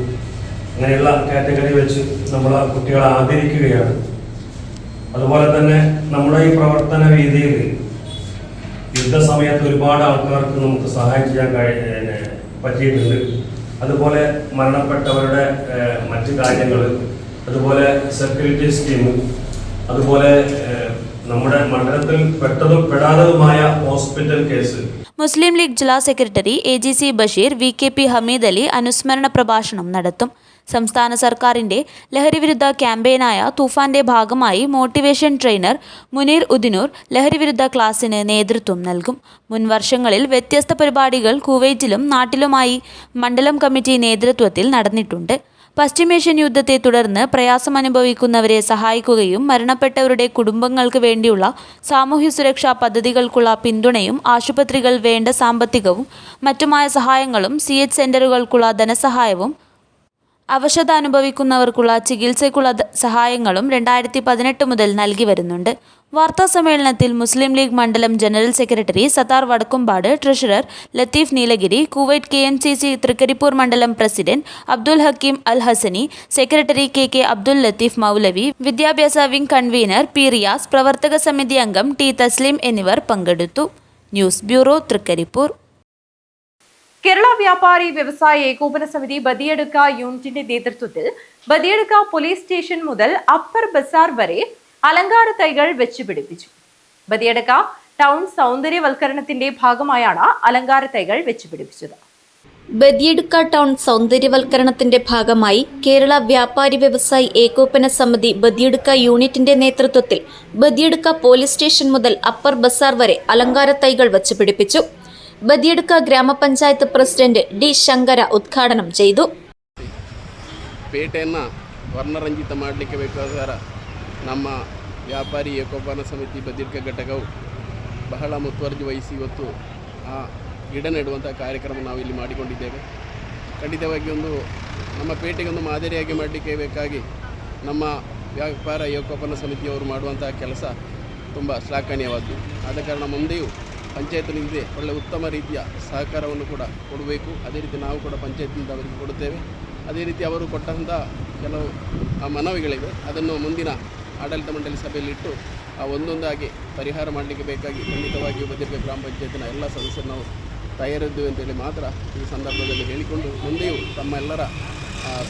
അങ്ങനെയുള്ള കാറ്റഗറി വെച്ച് നമ്മൾ കുട്ടികളെ ആദരിക്കുകയാണ്. അതുപോലെ തന്നെ നമ്മുടെ ഈ പ്രവർത്തന രീതിയിൽ യുദ്ധസമയത്ത് ഒരുപാട് ആൾക്കാർക്ക് നമുക്ക് സഹായം ചെയ്യാൻ പറ്റിയിട്ടുണ്ട്. അതുപോലെ മരണപ്പെട്ടവരുടെ മറ്റ് കാര്യങ്ങൾ, അതുപോലെ സെക്യൂരിറ്റി സ്കീം, അതുപോലെ നമ്മുടെ മണ്ഡലത്തിൽ പെട്ടതും പെടാത്തതുമായ ഹോസ്പിറ്റൽ കേസ്. മുസ്ലിം ലീഗ് ജില്ലാ secretary AGC Basheer VKP Hameed Ali അനുസ്മരണ പ്രഭാഷണം നടത്തും. സംസ്ഥാന സർക്കാരിന്റെ ലഹരിവിരുദ്ധ ക്യാമ്പയിനായ തൂഫാന്റെ ഭാഗമായി മോട്ടിവേഷൻ ട്രെയിനർ മുനീർ ഉദിനൂർ ലഹരിവിരുദ്ധ ക്ലാസിന് നേതൃത്വം നൽകും. മുൻ വർഷങ്ങളിൽ വ്യത്യസ്ത പരിപാടികൾ കുവൈറ്റിലും നാട്ടിലുമായി മണ്ഡലം കമ്മിറ്റി നേതൃത്വത്തിൽ നടന്നിട്ടുണ്ട്. പശ്ചിമേഷ്യൻ യുദ്ധത്തെ തുടർന്ന് പ്രയാസമനുഭവിക്കുന്നവരെ സഹായിക്കുകയും മരണപ്പെട്ടവരുടെ കുടുംബങ്ങൾക്ക് വേണ്ടിയുള്ള സാമൂഹ്യ സുരക്ഷാ പദ്ധതികൾക്കുള്ള പിന്തുണയും ആശുപത്രികൾ വേണ്ട സാമ്പത്തികവും മറ്റുമായ സഹായങ്ങളും CH സെന്ററുകൾക്കുള്ള ധനസഹായവും അവശത അനുഭവിക്കുന്നവർക്കുള്ള ചികിത്സയ്ക്കുള്ള സഹായങ്ങളും 2018 മുതൽ നൽകി വരുന്നുണ്ട്. വാർത്താസമ്മേളനത്തിൽ മുസ്ലിം ലീഗ് മണ്ഡലം general secretary Sathar Vadakkumpad, treasurer Latheef Nilagiri, Kuwait KMCC Thrikkaripur മണ്ഡലം president Abdul Hakeem Al Hasani, secretary KK Abdul Latheef Moulavi, വിദ്യാഭ്യാസ വിംഗ് കൺവീനർ P റിയാസ്, പ്രവർത്തക സമിതി അംഗം T തസ്ലീം എന്നിവർ പങ്കെടുത്തു. News bureau, Thrikaripur. കേരള വ്യാപാരി വ്യവസായ ഏകോപന സമിതി ബദിയടുക്ക യൂണിറ്റിന്റെ നേതൃത്വത്തിൽ ബദിയടുക്ക പോലീസ് സ്റ്റേഷൻ മുതൽ അപ്പർ ബസാർ വരെ അലങ്കാര തൈകൾ വെച്ചുപിടിപ്പിച്ചു. ബദിയടുക്ക ടൗൺ സൗന്ദര്യവൽക്കരണത്തിന്റെ ഭാഗമായാണ് അലങ്കാര തൈകൾ വെച്ചുപിടിപ്പിച്ചത്. ബദിയടുക്ക ടൗൺ സൗന്ദര്യവൽക്കരണത്തിന്റെ ഭാഗമായി കേരള വ്യാപാരി വ്യവസായി ഏകോപന സമിതി ബദിയടുക്ക യൂണിറ്റിന്റെ നേതൃത്വത്തിൽ ബദിയടുക്ക പോലീസ് സ്റ്റേഷൻ മുതൽ അപ്പർ ബസാർ വരെ അലങ്കാര തൈകൾ വെച്ചുപിടിപ്പിച്ചു. ബദിയടുക്ക ഗ്രാമപഞ്ചായത്ത് പ്രസിഡന്റ് D ಶಂಕರ ಉದ್ಘಾಟനം ചെയ്തു. ಪೇಟೆಯನ್ನು ವರ್ಣರಂಜಿತ ಮಾಡಲಿಕ್ಕೆ ಬೇಕಾದ ನಮ್ಮ ವ್ಯಾಪಾರಿ ಏಕೋಪನ ಸಮಿತಿ ಬದಿಯಡ್ಕ ಘಟಕವು ಬಹಳ ಮುತುವರ್ಜಿ ವಹಿಸಿ ಇವತ್ತು ಆ ಗಿಡ ನೆಡುವಂಥ ಕಾರ್ಯಕ್ರಮ ನಾವು ಇಲ್ಲಿ ಮಾಡಿಕೊಂಡಿದ್ದೇವೆ. ಖಂಡಿತವಾಗಿ ನಮ್ಮ ಪೇಟೆಗೆ ಒಂದು ಮಾದರಿಯಾಗಿ ಮಾಡಲಿಕ್ಕೆ ಬೇಕಾಗಿ ನಮ್ಮ ವ್ಯಾಪಾರ ಏಕೋಪನ ಸಮಿತಿಯವರು ಮಾಡುವಂಥ ಕೆಲಸ ತುಂಬ ಶ್ಲಾಘನೀಯವಾದ್ದು. ಆದ ಕಾರಣ ಮುಂದೆಯೂ ಪಂಚಾಯತ್ನಿಂದ ಒಳ್ಳೆಯ ಉತ್ತಮ ರೀತಿಯ ಸಹಕಾರವನ್ನು ಕೂಡ ಕೊಡಬೇಕು. ಅದೇ ರೀತಿ ನಾವು ಕೂಡ ಪಂಚಾಯತ್ನಿಂದ ಅವರಿಗೆ ಕೊಡುತ್ತೇವೆ. ಅದೇ ರೀತಿ ಅವರು ಕೊಟ್ಟಂಥ ಕೆಲವು ಮನವಿಗಳಿವೆ, ಅದನ್ನು ಮುಂದಿನ ಆಡಳಿತ ಮಂಡಳಿ ಸಭೆಯಲ್ಲಿಟ್ಟು ಒಂದೊಂದಾಗಿ ಪರಿಹಾರ ಮಾಡಲಿಕ್ಕೆ ಬೇಕಾಗಿ ಖಂಡಿತವಾಗಿಯೂ ಬದಿಯಡ್ಕ ಗ್ರಾಮ ಪಂಚಾಯತಿನ ಎಲ್ಲ ಸದಸ್ಯರು ನಾವು ತಯಾರಿದ್ದೇವೆ ಅಂತೇಳಿ ಮಾತ್ರ ಈ ಸಂದರ್ಭದಲ್ಲಿ ಹೇಳಿಕೊಂಡು ಮುಂದೆಯೂ ತಮ್ಮೆಲ್ಲರ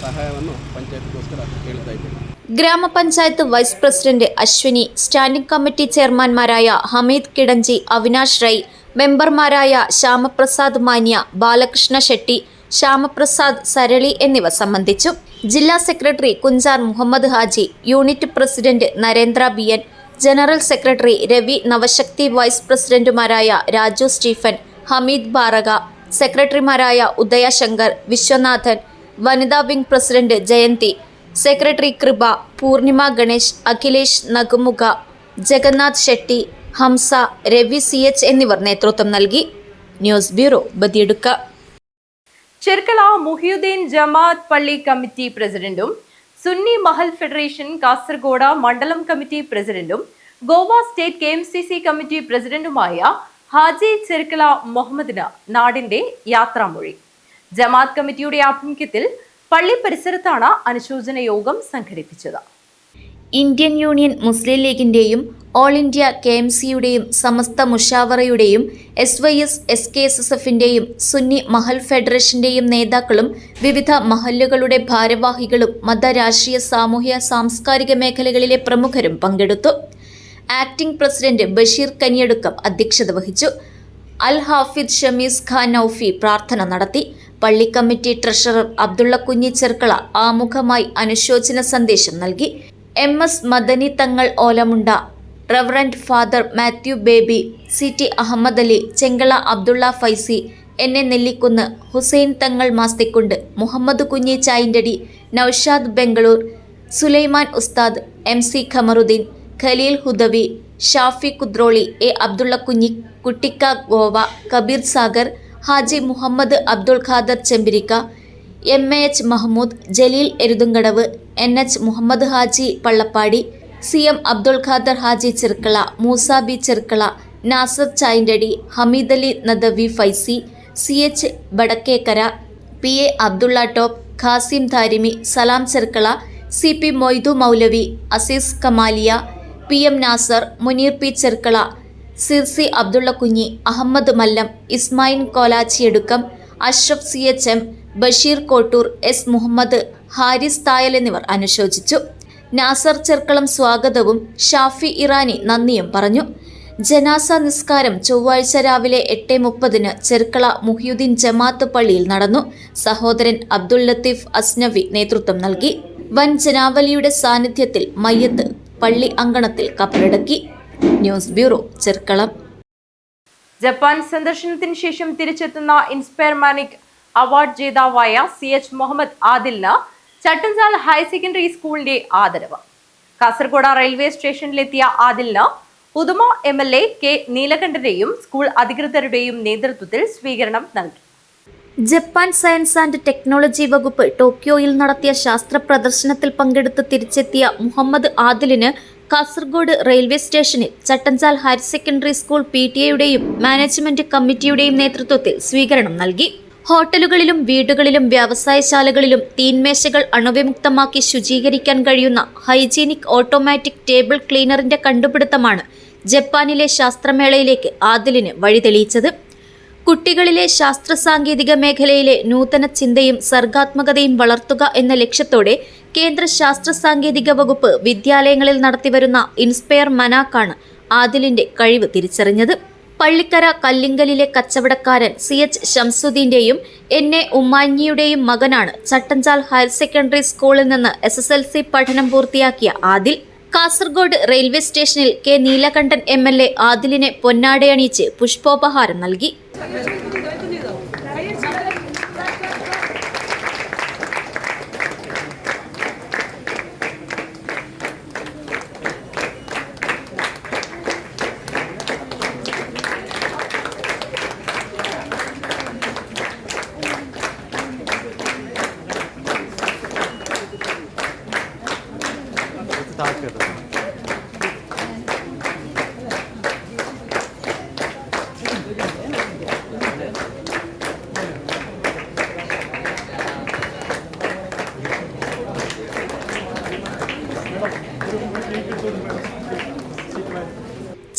സഹായವನ್ನು പഞ്ചായത്തിಗೋಸ್ಕರ കേൾತಾ ഇದ್ದೇನೆ. Grama panchayat vice president Ashwini, standing committee ചെയർമാൻമാരായ ഹമീദ് കിടഞ്ചി, അവിനാഷ് റൈ, മെമ്പർമാരായ ശ്യാമപ്രസാദ് മാന്യ, ബാലകൃഷ്ണ ഷെട്ടി, ശ്യാമപ്രസാദ് സരളി എന്നിവർ സംബന്ധിച്ചു. ജില്ലാ secretary Kunchar Muhammad Haji, unit president Narendra BN, general secretary Ravi Navashakti, vice പ്രസിഡന്റുമാരായ രാജു സ്റ്റീഫൻ, ഹമീദ് ബാറക, സെക്രട്ടറിമാരായ ഉദയ ശങ്കർ, വിശ്വനാഥൻ, വനിതാ വിംഗ് പ്രസിഡന്റ് ജയന്തി, സെക്രട്ടറി കൃപ, പൂർണിമ ഗണേഷ്, അഖിലേഷ് നഗുമുഖ, ജഗന്നാഥ് ഷെട്ടി, ഹംസ, രവി CH എന്നിവർ നേതൃത്വം നൽകി. News bureau, Badiyadka. ചെർക്കള മുഹിയുദ്ദീൻ ജമാഅത്ത് പള്ളി കമ്മിറ്റി പ്രസിഡന്റും സുന്നി മഹൽ ഫെഡറേഷൻ കാസർഗോഡ് മണ്ഡലം കമ്മിറ്റി പ്രസിഡന്റും ഗോവ സ്റ്റേറ്റ് KMCC കമ്മിറ്റി പ്രസിഡന്റുമായ ഹാജി ചെർക്കള മുഹമ്മദിന് നാടിന്റെ യാത്രാമൊഴി. ജമാഅത്ത് കമ്മിറ്റിയുടെ ആഭിമുഖ്യത്തിൽ പള്ളി പരിസരത്താണ് അനുശോചന യോഗം സംഘടിപ്പിച്ചത്. ഇന്ത്യൻ യൂണിയൻ മുസ്ലിം ലീഗിന്റെയും ഓൾ ഇന്ത്യ KMCയുടെയും സമസ്ത മുഷാവറയുടെയും SYS SKSSFന്റെയും സുന്നി മഹൽ ഫെഡറേഷന്റെയും നേതാക്കളും വിവിധ മഹല്ലുകളുടെ ഭാരവാഹികളും മത, രാഷ്ട്രീയ, സാമൂഹ്യ, സാംസ്കാരിക മേഖലകളിലെ പ്രമുഖരും പങ്കെടുത്തു. ആക്ടിംഗ് പ്രസിഡന്റ് ബഷീർ കനിയടുക്കം അധ്യക്ഷത വഹിച്ചു. അൽ ഹാഫിദ് ഷമീസ് ഖാൻ നൌഫി പ്രാർത്ഥന നടത്തി. പള്ളി കമ്മിറ്റി ട്രഷറർ അബ്ദുള്ള കുഞ്ഞി ചെർക്കള ആമുഖമായി അനുശോചന സന്ദേശം നൽകി. MS Madani Thangal Olamunda, reverend father Mathew Baby, CT Ahmed Ali, Chengala Abdulla Faizi, NA Nellikunnu, Hussain Thangal Masthikund, Muhammad Kunhi ചായിൻഡടി, Naushad Bangalore, Sulaiman ഉസ്താദ്, MC Kamaruddin, Khaleel Hudawi, Shafi Kudroli, A Abdulla Kunhi, Kuttikka Goa, Kabeer Sagar, Haji Muhammad Abdul Khader Chembirika, MAH Mahmood, Jaleel Eruthumkadavu, NH Muhammad Haji Pallappady, CM Abdul Khader Haji Cherkala, Moosa B Cherkala, Nasar Chayindadi, Hameed Ali Nadvi Faizi, CH Vadakkekara, PA Abdulla Top, Khasim Darimi, Salam Cherkala, CP Moidu Moulavi, Azeez Kamaliya, PM Nasar, Muneer P Cherkala, Sirsi Abdulla Kunhi, Ahmed Mallam, Ismail കോലാച്ചിയെടുക്കം, Ashraf CHM, Basheer Kottoor, S Muhammad, Haris തായൽ എന്നിവർ അനുശോചിച്ചു. നാസർ ചെർക്കളം സ്വാഗതവും ഷാഫി ഇറാനി നന്ദിയും പറഞ്ഞു. ജനാസ നിസ്കാരം ചൊവ്വാഴ്ച രാവിലെ 8:30 ചെർക്കള മുഹിയുദ്ദീൻ ജമാഅത്ത് പള്ളിയിൽ നടന്നു. സഹോദരൻ അബ്ദുൽ ലത്തീഫ് അസ്നവി നേതൃത്വം നൽകി. വൻ ജനാവലിയുടെ സാന്നിധ്യത്തിൽ മയ്യത്ത് പള്ളി അങ്കണത്തിൽ കബറടക്കി. News bureau, Cherkalam. ജപ്പാൻ സന്ദർശനത്തിന് ശേഷം തിരിച്ചെത്തുന്ന ഇൻസ്പയർ മാനിക് അവാർഡ് ജേതാവായ CH മുഹമ്മദ് ആദിലിന് ചട്ടഞ്ചാൽ ഹയർ സെക്കൻഡറി സ്കൂളിന്റെ ആദരവ്. കാസർഗോഡ് റെയിൽവേ സ്റ്റേഷനിലെത്തിയ ആദിലിന് ഉദുമ MLA K നീലകണ്ഠന്റെയും സ്കൂൾ അധികൃതരുടെയും നേതൃത്വത്തിൽ സ്വീകരണം നൽകി. ജപ്പാൻ സയൻസ് ആൻഡ് ടെക്നോളജി വകുപ്പ് ടോക്കിയോയിൽ നടത്തിയ ശാസ്ത്ര പ്രദർശനത്തിൽ പങ്കെടുത്ത് തിരിച്ചെത്തിയ മുഹമ്മദ് ആദിലിന് കാസർഗോഡ് റെയിൽവേ സ്റ്റേഷനിൽ ചട്ടഞ്ചാൽ ഹയർ സെക്കൻഡറി സ്കൂൾ PTA-യുടെയും മാനേജ്മെന്റ് കമ്മിറ്റിയുടെയും നേതൃത്വത്തിൽ സ്വീകരണം നൽകി. ഹോട്ടലുകളിലും വീടുകളിലും വ്യവസായശാലകളിലും തീൻമേശകൾ അണുവിമുക്തമാക്കി ശുചീകരിക്കാൻ കഴിയുന്ന ഹൈജീനിക് ഓട്ടോമാറ്റിക് ടേബിൾ ക്ലീനറിന്റെ കണ്ടുപിടുത്തമാണ് ജപ്പാനിലെ ശാസ്ത്രമേളയിലേക്ക് ആദിലിന് വഴിതെളിയിച്ചത്. കുട്ടികളിലെ ശാസ്ത്ര സാങ്കേതിക മേഖലയിലെ നൂതന ചിന്തയും സർഗാത്മകതയും വളർത്തുക എന്ന ലക്ഷ്യത്തോടെ കേന്ദ്ര ശാസ്ത്ര സാങ്കേതിക വകുപ്പ് വിദ്യാലയങ്ങളിൽ നടത്തിവരുന്ന ഇൻസ്പയർ മനാക്കാണ് ആദിലിന്റെ കഴിവ് തിരിച്ചറിഞ്ഞത്. പള്ളിക്കര കല്ലിങ്കലിലെ കച്ചവടക്കാരൻ CH ഷംസുദ്ദീന്റെയും NA ഉമ്മാഞ്ഞിയുടെയും മകനാണ് ചട്ടഞ്ചാൽ ഹയർ സെക്കൻഡറി സ്കൂളിൽ നിന്ന് SSLC പഠനം പൂർത്തിയാക്കിയ ആദിൽ. കാസർഗോഡ് റെയിൽവേ സ്റ്റേഷനിൽ K നീലകണ്ഠൻ MLA ആദിലിനെ പൊന്നാടയണിയിച്ച് പുഷ്പോപഹാരം നൽകി.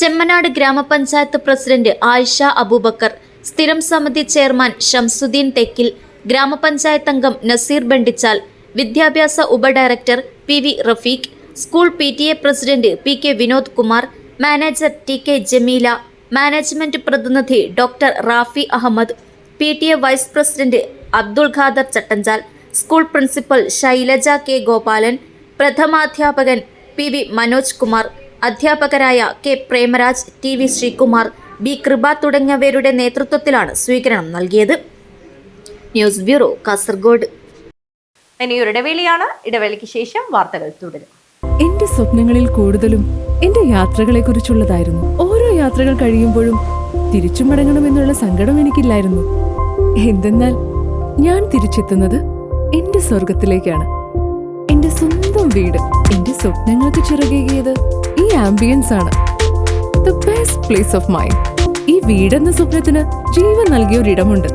ചെമ്മനാട് ഗ്രാമപഞ്ചായത്ത് പ്രസിഡന്റ് ആയിഷ അബൂബക്കർ, സ്ഥിരം സമിതി ചെയർമാൻ ഷംസുദ്ദീൻ തെക്കിൽ, ഗ്രാമപഞ്ചായത്ത് അംഗം നസീർ ബണ്ടിച്ചാൽ, വിദ്യാഭ്യാസ ഉപഡയറക്ടർ PV Rafeeq, school PTA president PK Vinod Kumar, manager TK Jameela, management പ്രതിനിധി doctor Rafi Ahmed, PTA vice president Abdul Khader Chattanchal, school principal Shailaja K Gopalan, പ്രഥമാധ്യാപകൻ PV മനോജ് കുമാർ, അധ്യാപകരായ K Premaraj, TV Sreekumar, B കൃപ തുടങ്ങിയവരുടെ നേതൃത്വത്തിലാണ് സ്വീകരണം നൽകിയത്. News bureau, Kasaragod. ഇനിയൊരു ഇടവേളയാണ്. ഇടവേളയ്ക്ക് ശേഷം വാർത്തകൾ തുടരും. എന്റെ സ്വപ്നങ്ങളിൽ കൂടുതലും എന്റെ യാത്രകളെ കുറിച്ചുള്ളതായിരുന്നു. ഓരോ യാത്രകൾ കഴിയുമ്പോഴും തിരിച്ചു മടങ്ങണമെന്നുള്ള സങ്കടം എനിക്കില്ലായിരുന്നു. എന്തെന്നാൽ ഞാൻ തിരിച്ചെത്തുന്നത് എന്റെ സ്വർഗത്തിലേക്കാണ്. എന്റെ സ്വന്തം വീട്, എന്റെ സ്വപ്നങ്ങൾക്ക് ചിറകേകിയത് ഈ ആംബിയൻസ് ആണ്. The best place of mind. ഈ വീടെന്ന സ്വപ്നത്തിന് ജീവൻ നൽകിയ ഒരിടമുണ്ട്.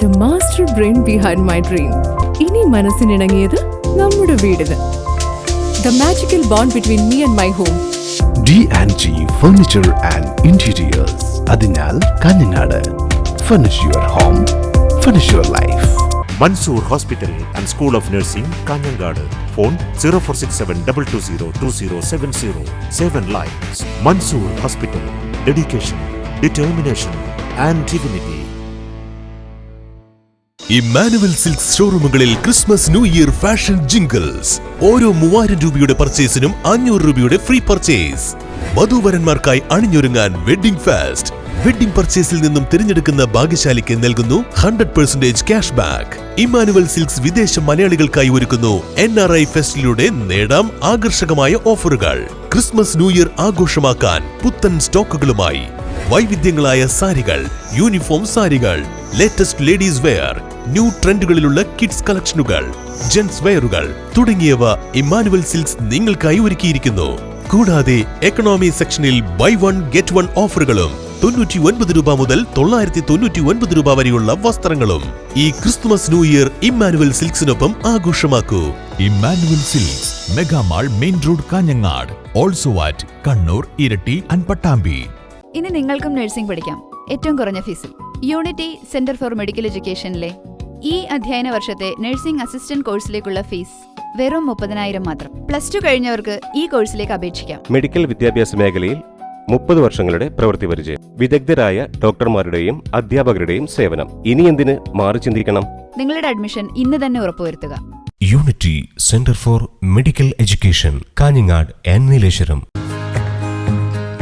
The master brain behind my dream. ഇനി മനസ്സിനിണങ്ങിയത് നമ്മുടെ വീടിന്. The magical bond between me and my home. D&G Furniture and Interiors. അതിനാൽ Kanhangad. Furnish your home, furnish your life. Mansoor Hospital and School of Nursing, Kanyangadu. Phone 046722027070. 7 lives. Mansoor Hospital. Dedication, determination and dignity. Emmanuel silks ഷോറൂമുകളിൽ Christmas new year fashion jingles. ഓരോ 3000 രൂപയുടെ പർച്ചേസിനും 500 രൂപയുടെ free purchase. വധൂവരന്മാർക്കായി അണിഞ്ഞൊരുങ്ങാൻ wedding fest. Wedding പർച്ചേസിൽ നിന്നും തിരഞ്ഞെടുക്കുന്ന ഭാഗ്യശാലിക്ക് നൽകുന്നു 100% ക്യാഷ് ബാക്ക്. ഇമ്മാനുവൽ സിൽക്സ് വിദേശ മലയാളികൾക്കായി ഒരുക്കുന്നു NRI ഫെസ്റ്റിലൂടെ നേടാം ആകർഷകമായ ഓഫറുകൾ. ക്രിസ്മസ് ന്യൂ ഇയർ ആഘോഷമാക്കാൻ പുത്തൻ സ്റ്റോക്കുകളുമായി വൈവിധ്യങ്ങളായ സാരികൾ, യൂണിഫോം സാരികൾ, ലേറ്റസ്റ്റ് ലേഡീസ് വെയർ, ന്യൂ ട്രെൻഡുകളിലുള്ള കിഡ്സ് കളക്ഷനുകൾ, ജെന്റ്സ് വെയറുകൾ തുടങ്ങിയവ ഇമ്മാനുവൽ സിൽക്സ് നിങ്ങൾക്കായി ഒരുക്കിയിരിക്കുന്നു. കൂടാതെ എക്കണോമി സെക്ഷനിൽ ബൈ 1 ഗെറ്റ് 1 ഓഫറുകളും 99 രൂപ മുതൽ 999 രൂപ വരെയുള്ള വസ്ത്രങ്ങളും. ഈ ക്രിസ്തുമസ് ന്യൂ ഇയർ ഇമ്മാനുവൽ സിൽക്സിനൊപ്പം ആഘോഷമാക്കൂ. Emmanuel silks, megamall, main road, Kanhangad. Also at Kannur, Iritty and Pattambi. ഇനി നിങ്ങൾക്കും നഴ്സിംഗ് പഠിക്കാം ഏറ്റവും കുറഞ്ഞ ഫീസിൽ. യൂണിറ്റി സെന്റർ ഫോർ മെഡിക്കൽ എഡ്യൂക്കേഷനിലെ ഈ അധ്യയന വർഷത്തെ നഴ്സിംഗ് അസിസ്റ്റന്റ് കോഴ്സിലേക്കുള്ള ഫീസ് വെറും 30,000 മാത്രം. +2 കഴിഞ്ഞവർക്ക് ഈ കോഴ്സിലേക്ക് അപേക്ഷിക്കാം. മെഡിക്കൽ വിദ്യാഭ്യാസ മേഖലയിൽ 30 വർഷങ്ങളുടെ പ്രവൃത്തി പരിചയം, വിദഗ്ധരായ ഡോക്ടർമാരുടെയും അധ്യാപകരുടെയും സേവനം. ഇനി എന്തിന് മാറി ചിന്തിക്കണം? നിങ്ങളുടെ അഡ്മിഷൻ ഇന്ന് തന്നെ ഉറപ്പുവരുത്തുക. Unity centre for medical education, Kanhangad and Nileshwaram.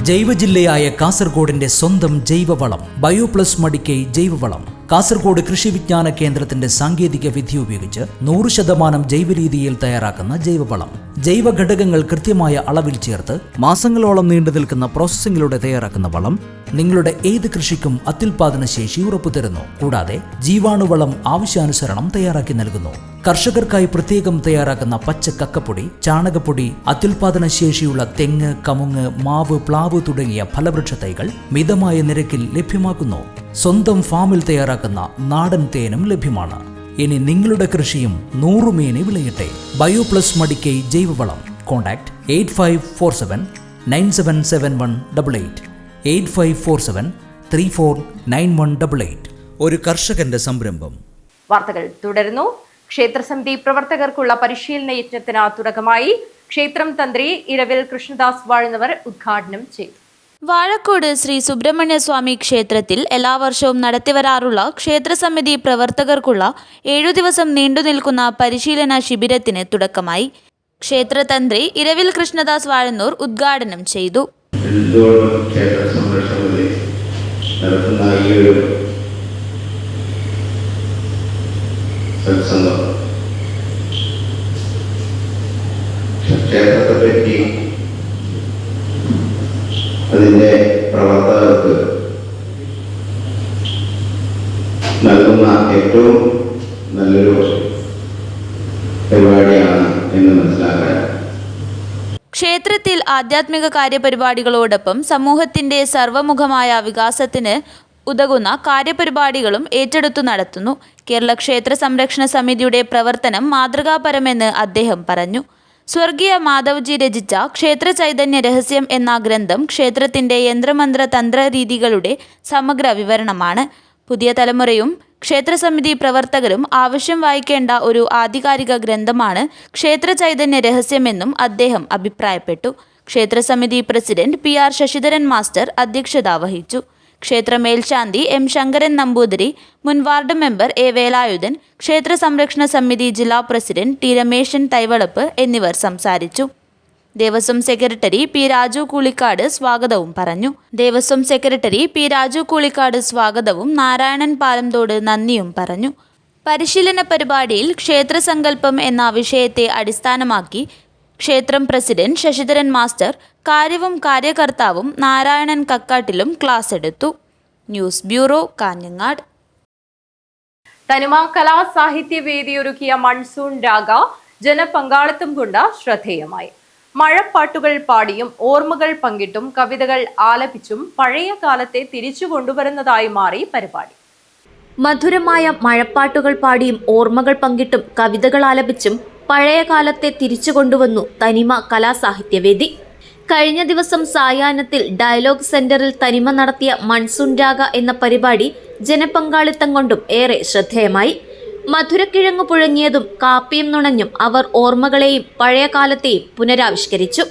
ജൈവജില്ലയായ കാസർഗോഡിന്റെ സ്വന്തം ജൈവവളം ബയോപ്ലസ് മടിക്കൈ ജൈവവളം. കാസർഗോഡ് കൃഷി വിജ്ഞാന കേന്ദ്രത്തിന്റെ സാങ്കേതിക വിദ്യ ഉപയോഗിച്ച് 100% ജൈവരീതിയിൽ തയ്യാറാക്കുന്ന ജൈവവളം. ജൈവ ഘടകങ്ങൾ കൃത്യമായ അളവിൽ ചേർത്ത് മാസങ്ങളോളം നീണ്ടു നിൽക്കുന്ന പ്രോസസ്സിംഗിലൂടെ തയ്യാറാക്കുന്ന വളം നിങ്ങളുടെ ഏത് കൃഷിക്കും അത്യുൽപാദന ശേഷി ഉറപ്പുതരുന്നു. കൂടാതെ ജീവാണുവളം ആവശ്യാനുസരണം തയ്യാറാക്കി നൽകുന്നു. കർഷകർക്കായി പ്രത്യേകം തയ്യാറാക്കുന്ന പച്ച കക്കപ്പൊടി, ചാണകപ്പൊടി, അത്യുൽപാദന ശേഷിയുള്ള തെങ്ങ്, കമുങ്ങ്, മാവ്, പ്ലാവ് തുടങ്ങിയ ഫലവൃക്ഷ തൈകൾ മിതമായ നിരക്കിൽ ലഭ്യമാക്കുന്നു. സ്വന്തം ഫാമിൽ തയ്യാറാക്കുന്ന നാടൻ തേനും ലഭ്യമാണ്. ഇനി നിങ്ങളുടെ കൃഷിയും 100 മേനി വിളയട്ടെ. ബയോപ്ലസ് മടിക്കൈ ജൈവവളം. കോൺടാക്ട് 8547 977188 8547 349188. ഒരു കർഷകന്റെ സംരംഭം. വാർത്തകൾ തുടരുന്നു. ക്ഷേത്രസമിതി പ്രവർത്തകർക്കുള്ള പരിശീലന യജ്ഞത്തിന് തുടക്കമായി. ക്ഷേത്രം തന്ത്രി ഇരവിൽ കൃഷ്ണദാസ് വാഴുന്നവർ ഉദ്ഘാടനം ചെയ്തു. വാഴക്കോട് ശ്രീ സുബ്രഹ്മണ്യ സ്വാമി ക്ഷേത്രത്തിൽ എല്ലാ വർഷവും നടത്തിവരാറുള്ള ക്ഷേത്രസമിതി പ്രവർത്തകർക്കുള്ള 7 ദിവസം നീണ്ടുനിൽക്കുന്ന പരിശീലന ശിബിരത്തിന് തുടക്കമായി. ക്ഷേത്രതന്ത്രി ഇരവിൽ കൃഷ്ണദാസ് വാഴന്നൂർ ഉദ്ഘാടനം ചെയ്തു. ക്ഷേത്രത്തെപ്പറ്റി അതിൻ്റെ പ്രവർത്തകർക്ക് നൽകുന്ന ഏറ്റവും നല്ലൊരു പരിപാടിയാണ് എന്ന് മനസ്സിലാക്കാൻ. ക്ഷേത്രത്തിൽ ആധ്യാത്മിക കാര്യപരിപാടികളോടൊപ്പം സമൂഹത്തിന്റെ സർവമുഖമായ വികാസത്തിന് ഉതകുന്ന കാര്യപരിപാടികളും ഏറ്റെടുത്തു നടത്തുന്നു. കേരള ക്ഷേത്ര സംരക്ഷണ സമിതിയുടെ പ്രവർത്തനം മാതൃകാപരമെന്ന് അദ്ദേഹം പറഞ്ഞു. സ്വർഗീയ മാധവ്ജി രചിച്ച ക്ഷേത്ര ചൈതന്യ രഹസ്യം എന്ന ഗ്രന്ഥം ക്ഷേത്രത്തിന്റെ യന്ത്രമന്ത്ര തന്ത്ര രീതികളുടെ സമഗ്ര വിവരണമാണ്. പുതിയ തലമുറയും ക്ഷേത്രസമിതി പ്രവർത്തകരും ആവശ്യം വായിക്കേണ്ട ഒരു ആധികാരിക ഗ്രന്ഥമാണ് ക്ഷേത്ര ചൈതന്യ രഹസ്യമെന്നും അദ്ദേഹം അഭിപ്രായപ്പെട്ടു. ക്ഷേത്രസമിതി പ്രസിഡന്റ് PR ശശിധരൻ മാസ്റ്റർ അധ്യക്ഷത വഹിച്ചു. ക്ഷേത്ര മേൽശാന്തി M ശങ്കരൻ നമ്പൂതിരി, മുൻ വാർഡ് മെമ്പർ A വേലായുധൻ, ക്ഷേത്ര സംരക്ഷണ സമിതി ജില്ലാ പ്രസിഡന്റ് T രമേശൻ തൈവളപ്പ് എന്നിവർ സംസാരിച്ചു. ദേവസ്വം സെക്രട്ടറി P രാജു കൂളിക്കാട് സ്വാഗതവും പറഞ്ഞു. ദേവസ്വം സെക്രട്ടറി P രാജു കൂളിക്കാട് സ്വാഗതവും നാരായണൻ പാലംതോട് നന്ദിയും പറഞ്ഞു. പരിശീലന പരിപാടിയിൽ ക്ഷേത്രസങ്കല്പം എന്ന വിഷയത്തെ അടിസ്ഥാനമാക്കി ക്ഷേത്രം പ്രസിഡന്റ് ശശിധരൻ മാസ്റ്റർ കാര്യവും കാര്യകർത്താവും നാരായണൻ കക്കാട്ടിലും ക്ലാസ് എടുത്തു. News bureau, Kanhangad. തനിമ കലാ സാഹിത്യ വേദി ഒരുക്കിയ മൺസൂൺ രാഗ ജനപങ്കാളിത്തം കൊണ്ട് ശ്രദ്ധേയമായി. മഴപ്പാട്ടുകൾ പാടിയും ഓർമ്മകൾ പങ്കിട്ടും കവിതകൾ ആലപിച്ചും പഴയ കാലത്തെ തിരിച്ചു കൊണ്ടുവരുന്നതായി മാറി പരിപാടി. മധുരമായ മഴപ്പാട്ടുകൾ പാടിയും ഓർമ്മകൾ പങ്കിട്ടും കവിതകൾ ആലപിച്ചും പഴയ കാലത്തെ തിരിച്ചു കൊണ്ടുവന്നു തനിമ കലാസാഹിത്യവേദി. കഴിഞ്ഞ ദിവസം സായാഹ്നത്തിൽ ഡയലോഗ് സെന്ററിൽ തനിമ നടത്തിയ മൺസൂൺ രാഗ എന്ന പരിപാടി ജനപങ്കാളിത്തം കൊണ്ടും ഏറെ ശ്രദ്ധേയമായി. മധുരക്കിഴങ്ങു പുഴങ്ങിയതും കാപ്പിയും നുണഞ്ഞും അവർ ഓർമ്മകളെയും പഴയ കാലത്തെയും പുനരാവിഷ്കരിച്ചു.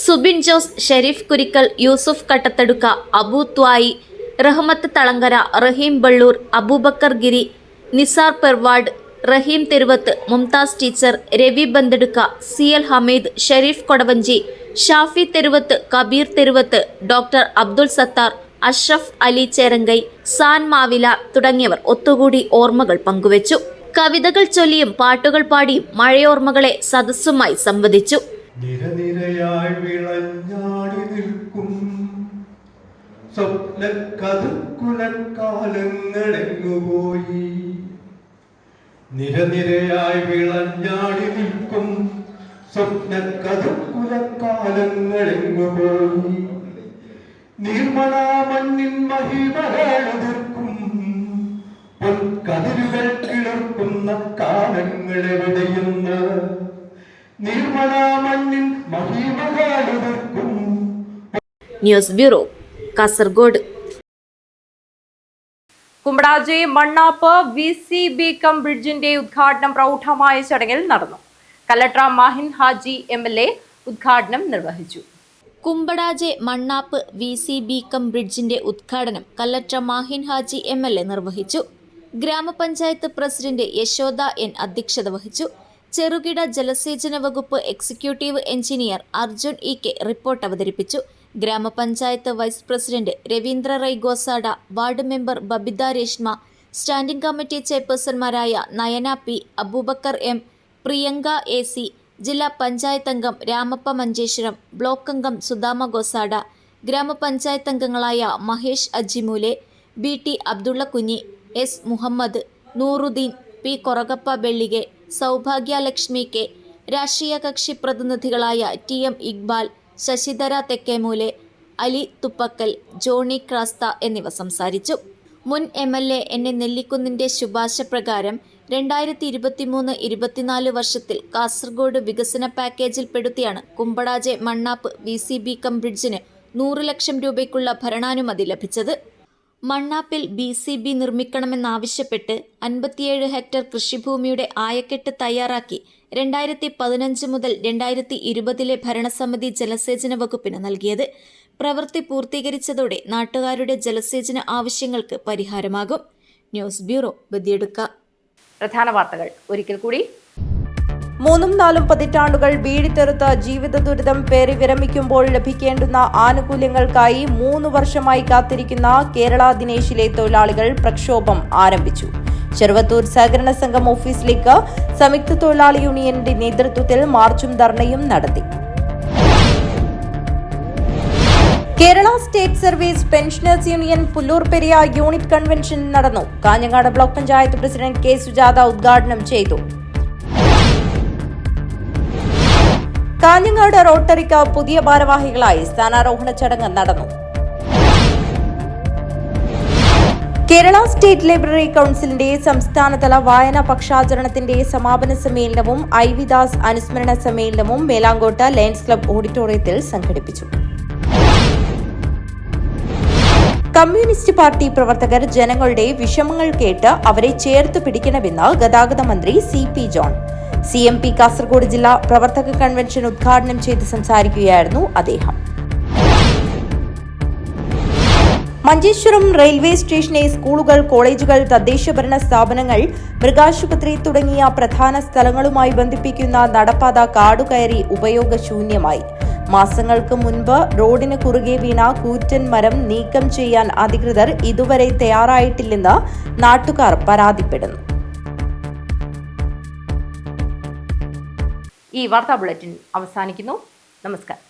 സുബിൻ ജോസ്, ഷെരീഫ് കുരിക്കൽ, യൂസുഫ് കട്ടത്തടുക്ക, അബു ത്വായി, റഹ്മത്ത് തളങ്കര, റഹീം ബള്ളൂർ, അബൂബക്കർ ഗിരി, നിസാർ പെർവാഡ്, റഹീം തെരുവത്ത്, മുംതാസ് ടീച്ചർ, രവി ബന്തെടുക്ക, CL ഹമീദ്, ഷെരീഫ് കൊടവഞ്ചി, ഷാഫി തെരുവത്ത്, കബീർ തെരുവത്ത്, ഡോക്ടർ അബ്ദുൾ സത്താർ, അഷ്റഫ് അലി ചേരങ്കൈ, സാൻ മാവില തുടങ്ങിയവർ ഒത്തുകൂടി ഓർമ്മകൾ പങ്കുവച്ചു. കവിതകൾ ചൊല്ലിയും പാട്ടുകൾ പാടിയും മഴയോർമ്മകളെ സദസ്സുമായി സംവദിച്ചു. നിരനിരയായി വിളഞ്ഞാടി നിൽക്കും സ്വപ്നക്കഥക്കുലക്കാലങ്ങളെങ്ങുപോയി, നിരനിരയായി വിളഞ്ഞാടി നിൽക്കും സ്വപ്നക്കഥക്കുലക്കാലങ്ങളെങ്ങുപോയി, നീർമണാമണ്ണിൻ മഹിമകളുതിർക്കും പൊൻകതിരുകൾ കിളർക്കുന്ന കാലങ്ങളെവിടെയെന്ന്, നീർമണാമണ്ണിൻ മഹിമകളുതിർക്കും. News bureau, Kasaragod. Kumbadaje Mannap VCB ബ്രിഡ്ജിന്റെ ഉദ്ഘാടനം പ്രൗഢമായ ചടങ്ങിൽ നടന്നു. കലക്ടർ മാഹിൻ ഹാജി MLA ഉദ്ഘാടനം നിർവഹിച്ചു. കുമ്പടാജെ മണ്ണാപ്പ് VCB ബ്രിഡ്ജിന്റെ ഉദ്ഘാടനം കലക്ടർ മാഹിൻ ഹാജി MLA നിർവഹിച്ചു. ഗ്രാമപഞ്ചായത്ത് പ്രസിഡന്റ് യശോദ N അധ്യക്ഷത വഹിച്ചു. ചെറുകിട ജലസേചന വകുപ്പ് executive engineer Arjun EK report അവതരിപ്പിച്ചു. Grama panchayat vice president Raveendra Rai Gosada, ward member Babitha Reshma, standing committee ചെയർപേഴ്സൺമാരായ Nayana P, Abubakar M, Priyanka AC, ജില്ലാ പഞ്ചായത്ത് അംഗം രാമപ്പ മഞ്ചേശ്വരം, ബ്ലോക്ക് അംഗം സുദാമ ഗോസാഡ, ഗ്രാമപഞ്ചായത്ത് അംഗങ്ങളായ Mahesh അജിമൂലെ, BT Abdulla Kunhi, S Muhammad, Nooruddin, P Korakappa Bellike, Saubhagyalakshmi K, രാഷ്ട്രീയ കക്ഷി പ്രതിനിധികളായ TM ഇക്ബാൽ, ശശിധര തെക്കേമൂലെ, അലി തുപ്പക്കൽ, ജോണി ക്രാസ്ത എന്നിവ സംസാരിച്ചു. മുൻ MLA NA നെല്ലിക്കുന്നിന്റെ ശുപാർശ പ്രകാരം 2023-24 വർഷത്തിൽ കാസർഗോഡ് വികസന പാക്കേജിൽപ്പെടുത്തിയാണ് കുമ്പടാജെ മണ്ണാപ്പ് BCB ബ്രിഡ്ജിന് 100 ലക്ഷം രൂപയ്ക്കുള്ള ഭരണാനുമതി ലഭിച്ചത്. മണ്ണാപ്പിൽ BCB നിർമ്മിക്കണമെന്നാവശ്യപ്പെട്ട് 57 ഹെക്ടർ കൃഷിഭൂമിയുടെ ആയക്കെട്ട് തയ്യാറാക്കി 2015 മുതൽ 2020 ഭരണസമിതി ജലസേചന വകുപ്പിന് നൽകിയത്. പ്രവൃത്തി പൂർത്തീകരിച്ചതോടെ നാട്ടുകാരുടെ ജലസേചന ആവശ്യങ്ങൾക്ക് പരിഹാരമാകും. News bureau, Badiyadka. പ്രധാന വാർത്തകൾ ഒരിക്കൽ കൂടി. 3-4 പതിറ്റാണ്ടുകൾ ബീഡിത്തെറുത്ത ജീവിത ദുരിതം പേറി വിരമിക്കുമ്പോൾ ലഭിക്കേണ്ടുന്ന ആനുകൂല്യങ്ങൾക്കായി 3 വർഷമായി കാത്തിരിക്കുന്ന കേരള ദിനേശിലെ തൊഴിലാളികൾ പ്രക്ഷോഭം ആരംഭിച്ചു. ചെറുവത്തൂർ സഹകരണ സംഘം ഓഫീസിലേക്ക് സംയുക്ത തൊഴിലാളി യൂണിയന്റെ നേതൃത്വത്തിൽ മാർച്ചും ധർണയും നടത്തി. Kerala state service pensioners union Pullur Periya unit convention നടന്നു. Kanhangad block panchayat president K Sujatha ഉദ്ഘാടനം ചെയ്തു. കാഞ്ഞങ്ങാട് റോട്ടറിക്ക് പുതിയ ഭാരവാഹികളായി സ്ഥാനാരോഹണ ചടങ്ങ് നടന്നു. കേരള സ്റ്റേറ്റ് ലൈബ്രറി കൌൺസിലിന്റെ സംസ്ഥാനതല വായനാ പക്ഷാചരണത്തിന്റെ സമാപന സമ്മേളനവും IV ദാസ് അനുസ്മരണ സമ്മേളനവും മേലാങ്കോട്ട് ലയൺസ് ക്ലബ്ബ് ഓഡിറ്റോറിയത്തിൽ സംഘടിപ്പിച്ചു. കമ്മ്യൂണിസ്റ്റ് പാർട്ടി പ്രവർത്തകർ ജനങ്ങളുടെ വിഷമങ്ങൾ കേട്ട് അവരെ ചേർത്ത് പിടിക്കണമെന്ന് ഗതാഗത മന്ത്രി CP ജോൺ. CMP കാസർഗോഡ് ജില്ലാ പ്രവർത്തക കൺവെൻഷൻ ഉദ്ഘാടനം ചെയ്ത് സംസാരിക്കുകയായിരുന്നു അദ്ദേഹം. മഞ്ചേശ്വരം റെയിൽവേ സ്റ്റേഷനെ സ്കൂളുകൾ, കോളേജുകൾ, തദ്ദേശഭരണ സ്ഥാപനങ്ങൾ, മൃഗാശുപത്രി തുടങ്ങിയ പ്രധാന സ്ഥലങ്ങളുമായി ബന്ധിപ്പിക്കുന്ന നടപ്പാത കാടുകയറി ഉപയോഗശൂന്യമായി. മാസങ്ങൾക്ക് മുൻപ് റോഡിന് കുറുകെ വീണ കൂറ്റൻ മരം നീക്കം ചെയ്യാൻ അധികൃതർ ഇതുവരെ തയ്യാറായിട്ടില്ലെന്ന് നാട്ടുകാർ പരാതിപ്പെടുന്നു. ഈ വാർത്താ ബുള്ളറ്റിൻ അവസാനിക്കുന്നു. നമസ്കാരം.